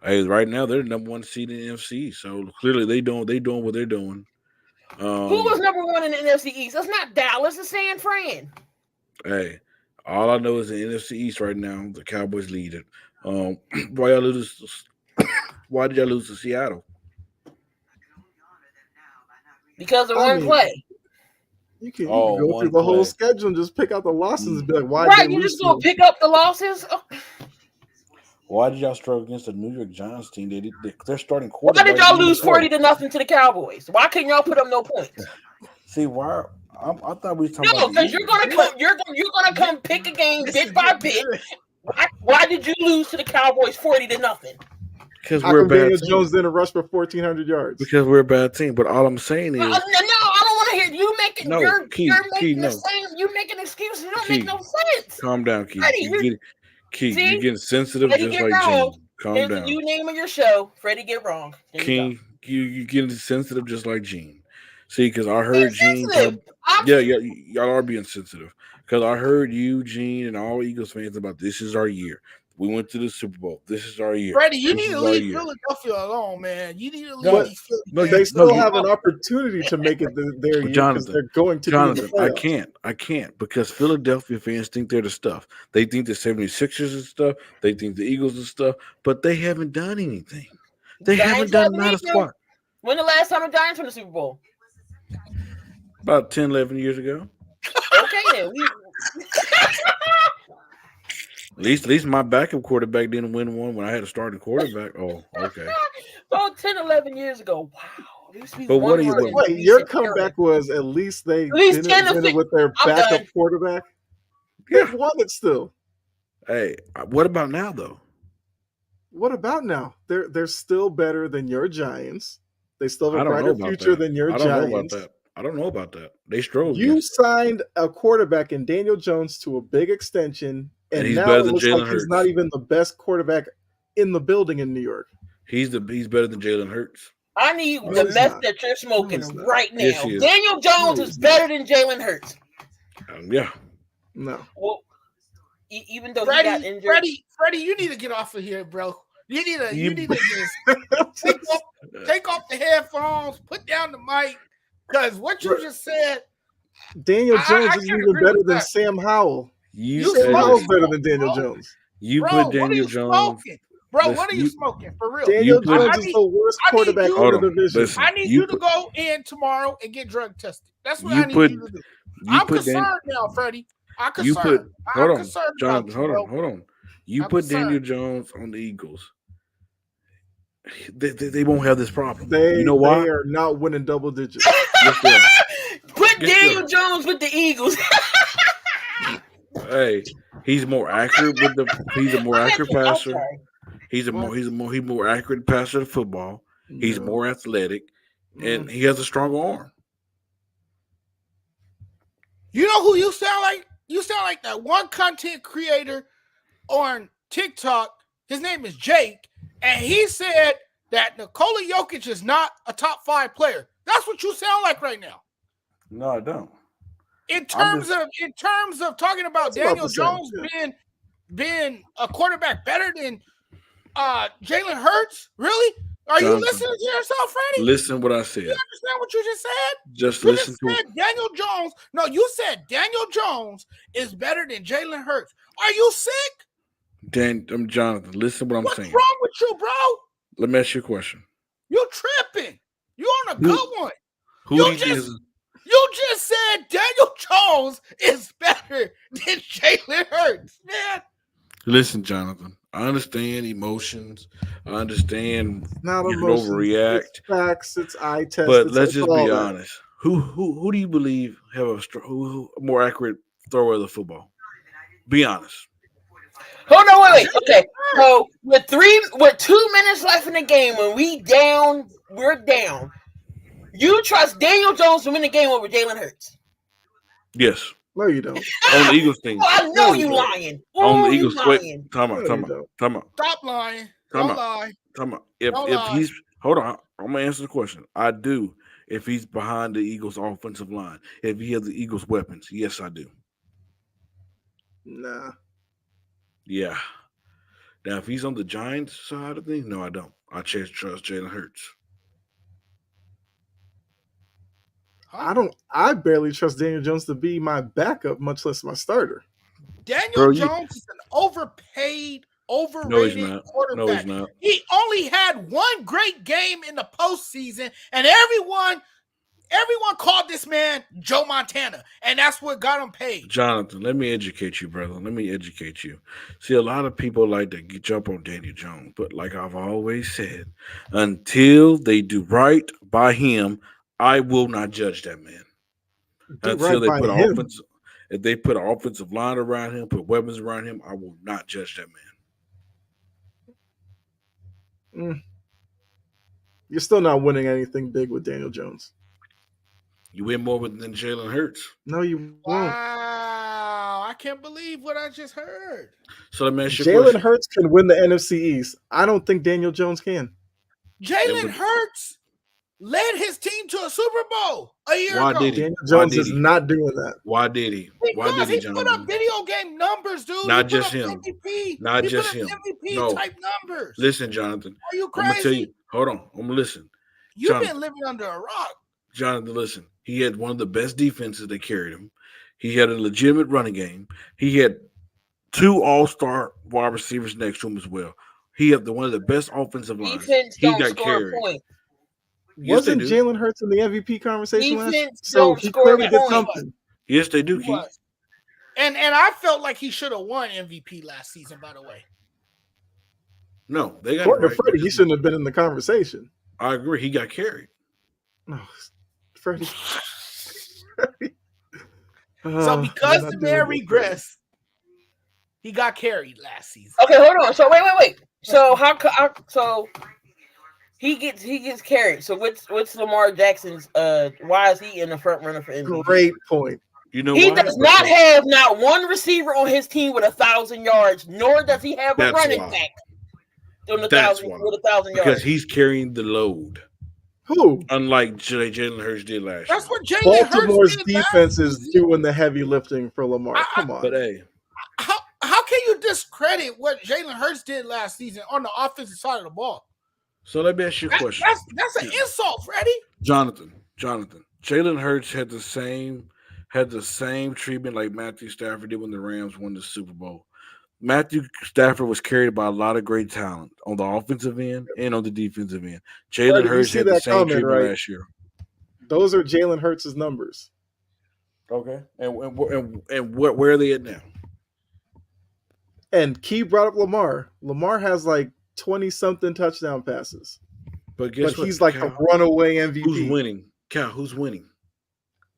Hey, right now they're the number one seed in the NFC, so clearly they doing what they're doing. Who was number one in the NFC East? It's not Dallas, it's San Fran. Hey, all I know is the NFC East right now, the Cowboys lead it. Why did y'all lose to Seattle? Because of one play. You can go through the whole schedule and just pick out the losses and be like, why? Right, you just gonna pick up the losses. Why did y'all struggle against the New York Giants team? They're starting quarterback. Why did y'all lose 40-0 to the Cowboys? Why couldn't y'all put up no points? See, why? I thought we were talking about. No, because you're gonna come pick a game bit by bit. Why did you lose to the Cowboys 40-0? Because we're a bad team. Jones didn't rush for 1,400 yards. Because we're a bad team. But all I'm saying is, no, I don't want to hear you making. No, you're making the same. You making excuses. You don't make no sense. Calm down, Keith. Freddie, you're getting sensitive Freddie just like Gene. Calm down. The new name of your show, Freddie get wrong. King, you getting sensitive just like Gene. See, because I heard Gene. Y'all are being sensitive. Because I heard you, Gene, and all Eagles fans about this is our year. We went to the Super Bowl. This is our year. Freddie, you This need is to our leave year. Philadelphia alone, man. You need to No, leave these Philly no, fans They you- still no, you- have an opportunity to make it their year because Jonathan, they're going to be in the playoffs. I can't because Philadelphia fans think they're the stuff. They think the 76ers is stuff. They think the Eagles is stuff, but they haven't done anything. They haven't Giants done haven't not a either. squat. When the last time the Giants won the Super Bowl? About 10, 11 years ago. Okay, then. At least my backup quarterback didn't win one when I had a starting quarterback. Oh, okay. About 10, 11 years ago. Wow. At least we But what won do you one want? in Wait, your recent era. comeback was at least they At least didn't 10 to win it 6. with their I'm backup done. quarterback. Yeah. They've won it still. Hey, what about now though? What about now? They're still better than your Giants. They still I have a don't know brighter about future that. than your I don't know about Giants. that. I don't know about that. They struggled. You against- signed a quarterback in Daniel Jones to a big extension, And and he's now better it than looks Jalen like he's Hurts. not even the best quarterback in the building in New York. He's better than Jalen Hurts. I need No, the he's mess not. that you're smoking No, he's not. right now. Yes, he is. Daniel Jones No, is he's better than Jalen Hurts. Yeah. No. Well, even though he got injured. Freddie, you need to get off of here, bro. You need to just take off the headphones, put down the mic, because what you just said. Daniel I Jones is can't even agree better with than that. Sam Howell. You Sam Howell's smoking, better than Daniel bro. Jones. You Bro, put what are Daniel you Jones. smoking? Bro, Listen, what are you smoking? For real. Daniel put- Jones is the worst I need quarterback you- in the Hold on, division. listen. I need You you to put- go in tomorrow and get drug tested. That's what You I need put- you to do. You I'm put concerned now, Freddie. I'm You concerned. put hold I'm on, concerned Jonathan. about you, bro. Hold on. You I'm put concerned. Daniel Jones on the Eagles. They won't have this problem. They, you know why? They are not winning double digits. Yes, they are. Put Yes, Daniel Jones with the Eagles. Hey, he's more accurate with the. He's a more accurate I'm passer. sorry. He's more accurate passer to football. He's No. more athletic, and he has a stronger arm. You know who you sound like? You sound like that one content creator on TikTok. His name is Jake, and he said that Nikola Jokic is not a top 5 player. That's what you sound like right now. No, I don't. In terms of talking about That's about Daniel the same, Jones being a quarterback better than Jalen Hurts, really? Are you Jonathan, listening to yourself, Freddie? Listen what I said. You understand what you just said? Just You listen just to said Daniel Jones. No, you said Daniel Jones is better than Jalen Hurts. Are you sick? Jonathan. Listen what I'm What's saying. wrong with you, bro? Let me ask you a question. You tripping? You on a good one? Who You do you think just- is? You just said Daniel Jones is better than Jalen Hurts, man. Listen, Jonathan. I understand emotions. I understand Not you can emotions. overreact. It's facts. It's eye test. But it's let's just all be that. honest. Who do you believe have who more accurate thrower of the football? Be honest. Hold on, wait. Okay, so with 2 minutes left in the game, when we're down. You trust Daniel Jones to win the game over Jalen Hurts? Yes. No, you don't. On the Eagles team. Well, I know you lying. On the Oh, you Eagles. lying. Wait. Time No, out. you Time out. don't. Time out. Stop lying. Time Don't out. lie. Time out. Don't If lie. he's hold on, I'm gonna answer the question. I do. If he's behind the Eagles' offensive line, if he has the Eagles' weapons, yes, I do. Nah. Yeah. Now, if he's on the Giants side of things, no, I don't. I trust Jalen Hurts. I barely trust Daniel Jones to be my backup, much less my starter. Daniel Bro, Jones is an overpaid, No, he's overrated not. quarterback. No, he's not. He only had one great game in the postseason, and everyone called this man Joe Montana, and that's what got him paid. Jonathan, let me educate you, brother. Let me educate you. See, a lot of people like to jump on Daniel Jones, but like I've always said, until they do right by him, I will not judge that man. Do Until right they by put him. if they put an offensive line around him, put weapons around him, I will not judge that man. You're still not winning anything big with Daniel Jones. You win more than Jalen Hurts. No, you won't. Wow, I can't believe what I just heard. So let me ask you a Jalen question. Hurts can win the NFC East. I don't think Daniel Jones can. Jalen would- Hurts led his team to a Super Bowl a year Why ago. did he? Daniel Why Jones did is he? not doing that. Why did he? Why Because did he, he put up Jonathan? video game numbers, dude. Not He just put up him. MVP. Not he just put up him. MVP No. type numbers. Listen, Jonathan. Are you I'm gonna tell crazy? you. Hold on. I'm gonna listen. You've Jonathan. been living under a rock. Jonathan, listen. He had one of the best defenses that carried him. He had a legitimate running game. He had 2 all-star wide receivers next to him as well. He had one of the best offensive lines. Defense He don't got score carried. points. Yes, they Wasn't do. Jalen Hurts in the MVP conversation last year? Defense So don't he score clearly did points. something. Yes, they do, He Keith. was. And I felt like he should have won MVP last season, by the way. No, they got it According right. to Freddie, he shouldn't have been in the conversation. I agree. He got carried. No, Freddie. So because the man regressed, he got carried last season. Okay, hold on. So wait. So so he gets carried. So what's Lamar Jackson's? Why is he in the front runner for MVP? Great point. You know He why? does not have not one receiver on his team with 1,000 yards, nor does he have a That's running why. back on the That's 1,000 why. with 1,000 Because yards. he's carrying the load, Who? unlike Jalen Hurts did last year. That's what Jalen Hurts Baltimore's did defense is season. doing the heavy lifting for Lamar. Come on. But hey, How can you discredit what Jalen Hurts did last season on the offensive side of the ball? so let me ask you a question. That's an insult, Freddie. Jonathan. Jalen Hurts had the same treatment like Matthew Stafford did when the Rams won the Super Bowl. Matthew Stafford was carried by a lot of great talent on the offensive end and on the defensive end. Jalen Freddie, you Hurts see had the that same comment, treatment right? last year. Those are Jalen Hurts' numbers. Okay, and where are they at now? And Key brought up Lamar. Lamar has like 20-something touchdown passes. But guess what? He's like Cal, a runaway MVP. who's winning? Cal, who's winning?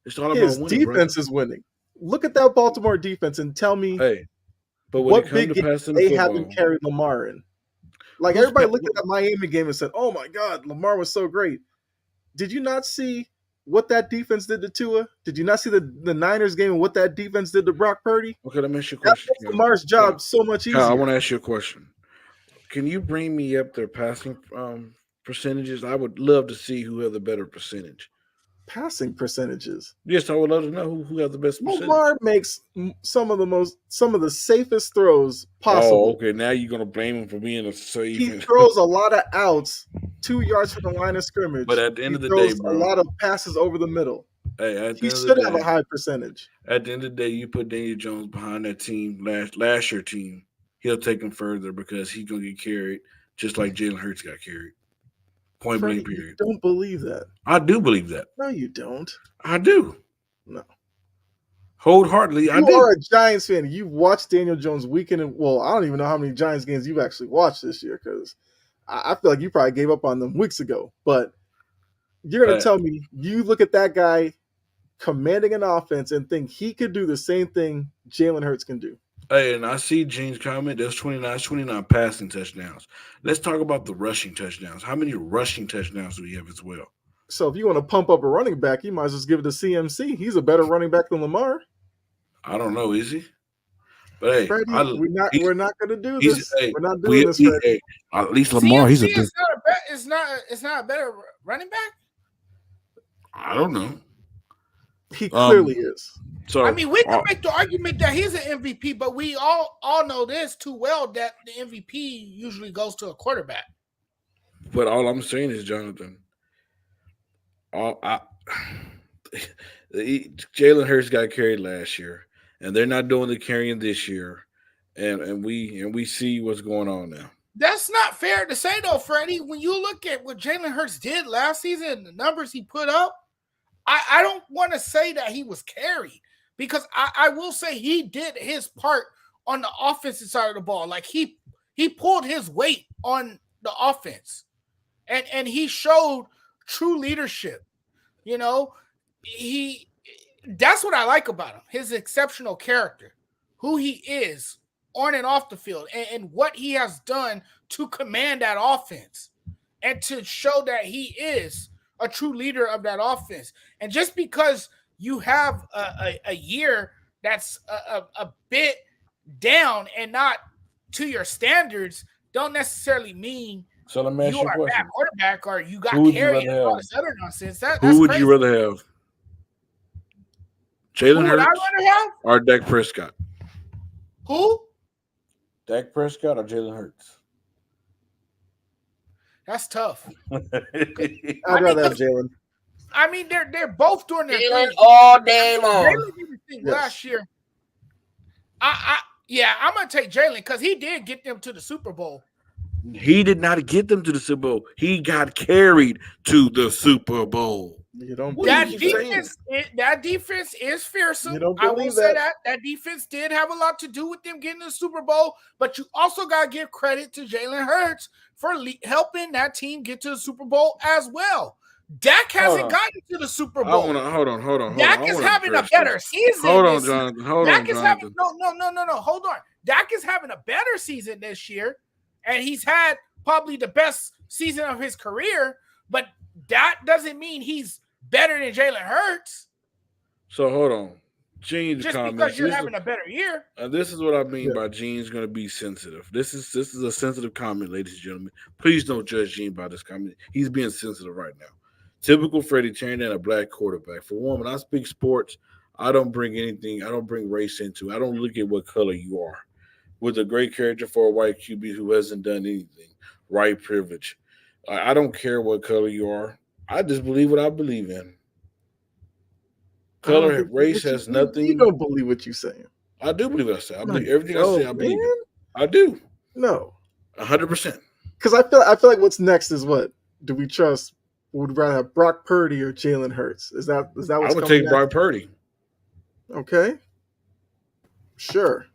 It's all His about winning. defense Bro. is winning. Look at that Baltimore defense and tell me Hey, but when what it big comes to game passing the they football, haven't carried Lamar in. Like Who's everybody pa- looked at that Miami game and said, "Oh my God, Lamar was so great." Did you not see what that defense did to Tua? Did you not see the Niners game and what that defense did to Brock Purdy? okay, let me ask you a That question. makes Lamar's job so much easier. Cal, I want to ask you a question. Can you bring me up their passing percentages? I would love to see who has the better percentage. Passing percentages. Yes, I would love to know who has the best percentage. Lamar makes some of the safest throws possible. Oh, okay. Now you're gonna blame him for being a safe. He throws a lot of outs 2 yards from the line of scrimmage. But at the end of the throws day, bro, a lot of passes over the middle. hey, at the He end of should the have day, a high percentage. At the end of the day, you put Daniel Jones behind that team, last year team, he'll take him further because he's gonna get carried just like Jalen Hurts got carried. Point Freddie, blank you period. don't believe that. I do believe that. No, you don't. I do. No. Wholeheartedly, I You do. are a Giants fan. You've watched Daniel Jones weekend and well, I don't even know how many Giants games you've actually watched this year because I feel like you probably gave up on them weeks ago. But you're gonna tell me you look at that guy commanding an offense and think he could do the same thing Jalen Hurts can do. Hey, and I see James comment. There's 29 passing touchdowns. Let's talk about the rushing touchdowns. How many rushing touchdowns do we have as well? So if you want to pump up a running back, you might as well just give it to CMC. He's a better running back than Lamar. I don't know, is he? But hey, Freddie, we're not going to do this. We're not doing this, Freddie. Hey, at least Lamar, CMC it's not a better running back. I don't know. He clearly is. So I mean, we can make the argument that he's an MVP, but we all know this too well that the MVP usually goes to a quarterback. But all I'm saying is, Jonathan, Jalen Hurts got carried last year, and they're not doing the carrying this year, and we see what's going on now. That's not fair to say though, Freddie. When you look at what Jalen Hurts did last season, the numbers he put up, I don't want to say that he was carried because I will say he did his part on the offensive side of the ball. Like he pulled his weight on the offense, and he showed true leadership. You know, that's what I like about him. His exceptional character, who he is on and off the field, and what he has done to command that offense and to show that he is a true leader of that offense. And just because you have a year that's a bit down and not to your standards, don't necessarily mean So let me ask you you are a a bad question. quarterback or you got Who would you carried and rather all have? this other nonsense. That's Who would crazy. you rather have? Jalen Who would I Hurts rather have? or Dak Prescott? Who? Dak Prescott or Jalen Hurts? That's tough. I'd rather have Jalen. I mean, they're both doing their Jalen thing. all day long. Jalen did his thing Yes. last year. I'm gonna take Jalen because he did get them to the Super Bowl. He did not get them to the Super Bowl. He got carried to the Super Bowl. You don't What are believe you that. saying? That defense is fearsome. You don't I will believe say that. that defense did have a lot to do with them getting to the Super Bowl. But you also got to give credit to Jalen Hurts for helping that team get to the Super Bowl as well. Dak hasn't gotten to the Super Bowl. Hold on. Dak is having a better season. Hold on, Jonathan. Dak is having no. Hold on. Dak is having a better season this year, and he's had probably the best season of his career. But that doesn't mean he's better than Jalen Hurts. So hold on. Gene, Just comments. because you're having a better year. This is what I mean by Gene's going to be sensitive. This is a sensitive comment, ladies and gentlemen. Please don't judge Gene by this comment. He's being sensitive right now. Typical Freddie turned in a black quarterback. For one, when I speak sports, I don't bring anything. I don't bring race into it. I don't look at what color you are. With a great character for a white QB who hasn't done anything. White privilege. I don't care what color you are. I just believe what I believe in. Color, race has nothing. You don't believe what you're saying. I do believe what I say. I believe everything I say. I believe man. it. I do. No, 100%. because I feel like what's next is what do we trust? Would rather have Brock Purdy or Jalen Hurts? Is that what's I would coming take next? Brock Purdy. Okay, sure.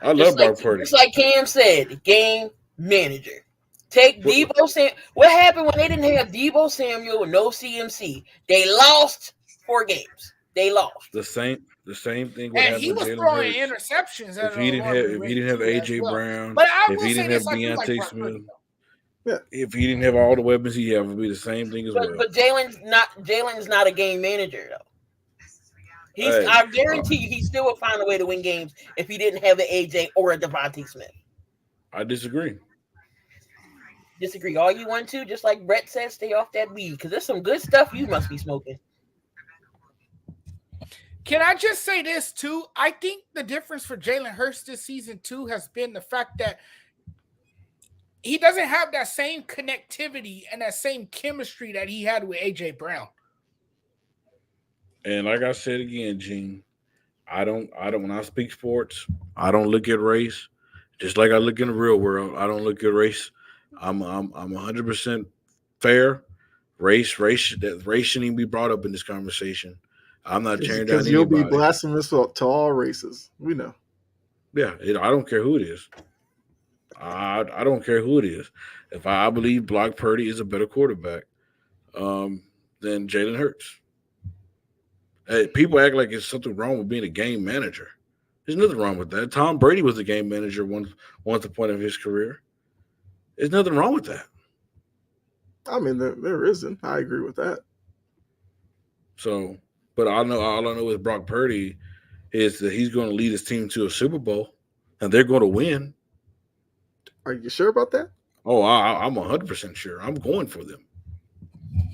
I love Brock Purdy. Just like Cam said, game manager. Take Debo Samuel. What happened when they didn't have Debo Samuel with no CMC? They lost 4 games. They lost. The same thing would And happen he was with Jalen throwing Hurts. interceptions. If he didn't have AJ Brown, but I if will he say didn't have this, I do like Deontay Brock Smith, Purdy, though. if he didn't have all the weapons he had, it would be the same thing as well. But Jalen's not a game manager though. I guarantee you he still would find a way to win games if he didn't have an AJ or a Devontae Smith. I disagree. Disagree all you want to, just like Brett said, stay off that weed because there's some good stuff you must be smoking. Can I just say this too? I think the difference for Jalen Hurts this season too has been the fact that he doesn't have that same connectivity and that same chemistry that he had with AJ Brown. And like I said again, Gene, I don't when I speak sports, I don't look at race. Just like I look in the real world, I don't look at race. I'm 100% fair. Race shouldn't even be brought up in this conversation. I'm not tearing down anybody. Because you'll be blasphemous to all races. We know. Yeah, I don't care who it is. I don't care who it is. If I believe Brock Purdy is a better quarterback than Jalen Hurts. Hey, people act like there's something wrong with being a game manager. There's nothing wrong with that. Tom Brady was a game manager once at the point of his career. There's nothing wrong with that. I mean, there isn't. I agree with that. So, but all I know with Brock Purdy is that he's going to lead his team to a Super Bowl, and they're going to win. Are you sure about that? Oh, I'm 100% sure. I'm going for them.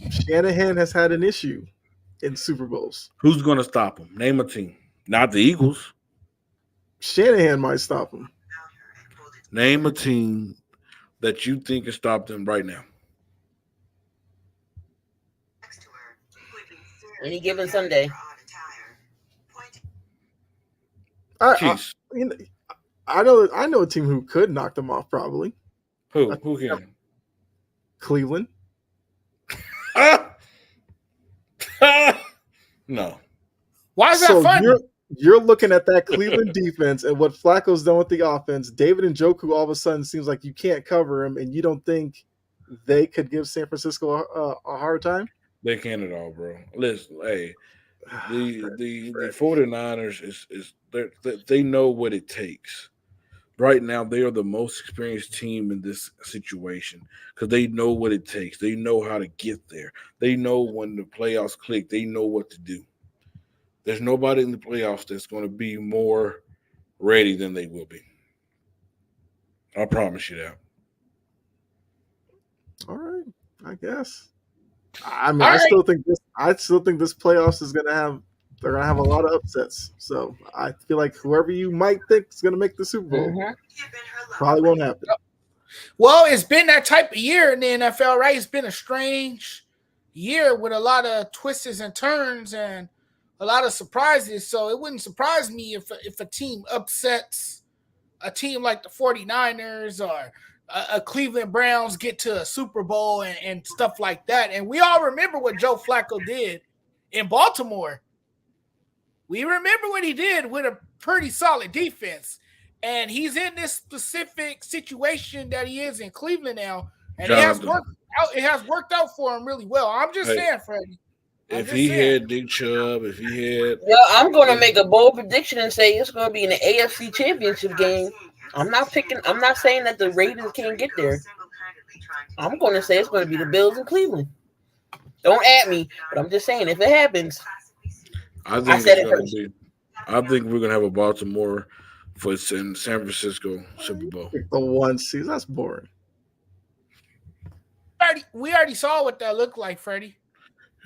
Shanahan has had an issue in Super Bowls. Who's going to stop him? Name a team. Not the Eagles. Shanahan might stop him. Name a team that you think can stop them right now. Any given Sunday. I know a team who could knock them off probably. Who can? Cleveland. No. Why is that funny? You're looking at that Cleveland defense and what Flacco's done with the offense. David Njoku all of a sudden seems like you can't cover him, and you don't think they could give San Francisco a hard time? They can't at all, bro. Listen, hey, the 49ers they know what it takes. Right now, they are the most experienced team in this situation because they know what it takes. They know how to get there. They know when the playoffs click. They know what to do. There's nobody in the playoffs that's going to be more ready than they will be. I promise you that. All right, I guess. I mean, All I right. still think this playoffs is gonna have they're gonna have a lot of upsets. So I feel like whoever you might think is gonna make the Super Bowl probably won't happen. Well, it's been that type of year in the NFL, right? It's been a strange year with a lot of twists and turns and a lot of surprises. So it wouldn't surprise me if a team upsets a team like the 49ers or a Cleveland Browns get to a Super Bowl and stuff like that. And we all remember what Joe Flacco did in Baltimore. We remember what he did with a pretty solid defense. And he's in this specific situation that he is in Cleveland now. And it has worked out for him really well. I'm just saying, Freddie. If he had Dick Chubb, Well, I'm going to make a bold prediction and say it's going to be in the AFC Championship game. I'm not saying that the Ravens can't get there. I'm going to say it's going to be the Bills in Cleveland. Don't at me, but I'm just saying if it happens. I think we're going to have a Baltimore in San Francisco Super Bowl. The 1 season, that's boring. We already saw what that looked like, Freddie.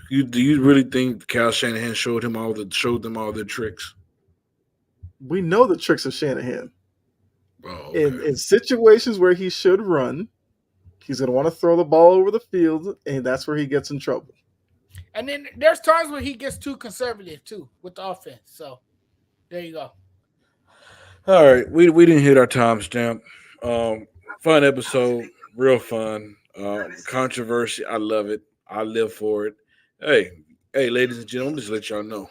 Do you really think Kyle Shanahan showed them all their tricks? We know the tricks of Shanahan. Oh, okay. In situations where he should run, he's going to want to throw the ball over the field, and that's where he gets in trouble. And then there's times where he gets too conservative, too, with the offense. So, there you go. All right. We didn't hit our timestamp. Fun episode. Real fun. Controversy. I love it. I live for it. Hey, ladies and gentlemen, just let y'all know.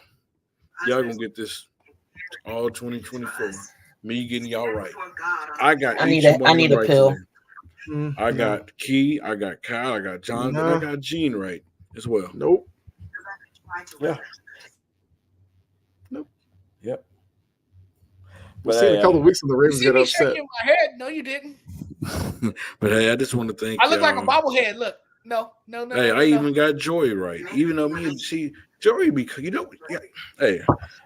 Y'all going to get this all 2024. Me getting y'all right. I need a pill. I got Key, I got Kyle, I got Jonathan, I got Gene right as well. Nope. Yeah. Nope. Yep. We'll see in a couple of weeks when the Ravens get upset. Shaking my head. No, you didn't. But hey, I just want to thank. I look like a bobblehead. Look. No. Hey, I even got Joy right. Even though me and Joy, because hey,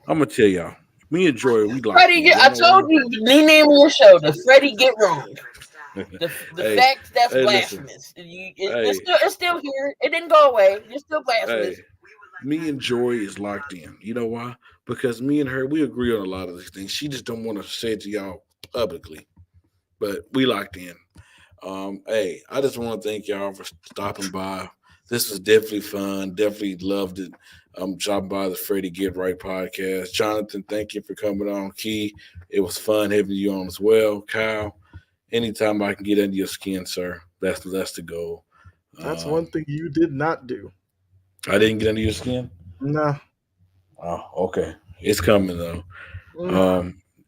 I'm gonna tell y'all. Me and Joy, we like. Freddie, I told you, me name your show, the Freddie Get Wrong. The fact that's blasphemous. It's still here. It didn't go away. You're still blasphemous. Hey, me and Joy is locked in. You know why? Because me and her, we agree on a lot of these things. She just don't want to say it to y'all publicly. But we locked in. Hey, I just want to thank y'all for stopping by. This was definitely fun. Definitely loved it. Dropping by the Freddie Get Right podcast. Jonathan, thank you for coming on. Key, it was fun having you on as well. Kyle, anytime I can get under your skin, sir, that's the goal. That's one thing you did not do. I didn't get under your skin? No. Oh, okay. It's coming, though.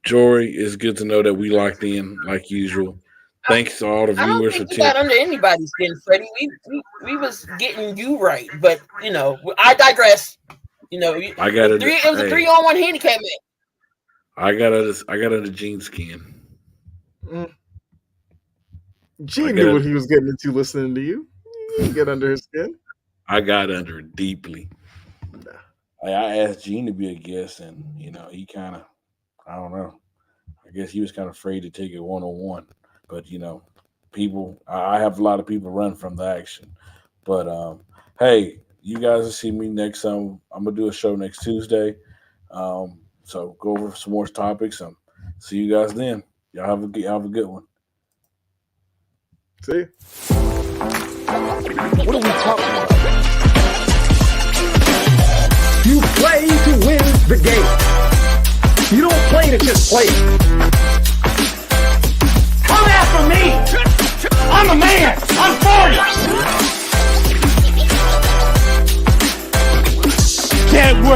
Jory, it's good to know that we locked in like usual. Thanks to all the viewers for tuning in. Got under anybody's skin, Freddie. We was getting you right, but I digress. I got it. It was a 3-on-1 handicap match. I got under Gene's skin. Gene knew what he was getting into listening to you. You didn't get under his skin. I got under it deeply. Nah. I asked Gene to be a guest, and he kind of, I don't know. I guess he was kind of afraid to take it one-on-one. But, people, I have a lot of people run from the action. But, hey, you guys will see me next time. I'm going to do a show next Tuesday. So go over some more topics. See you guys then. Y'all have a good one. See? What are we talking about? You play to win the game. You don't play to just play. Come after me! I'm a man! I'm 40! Can't work.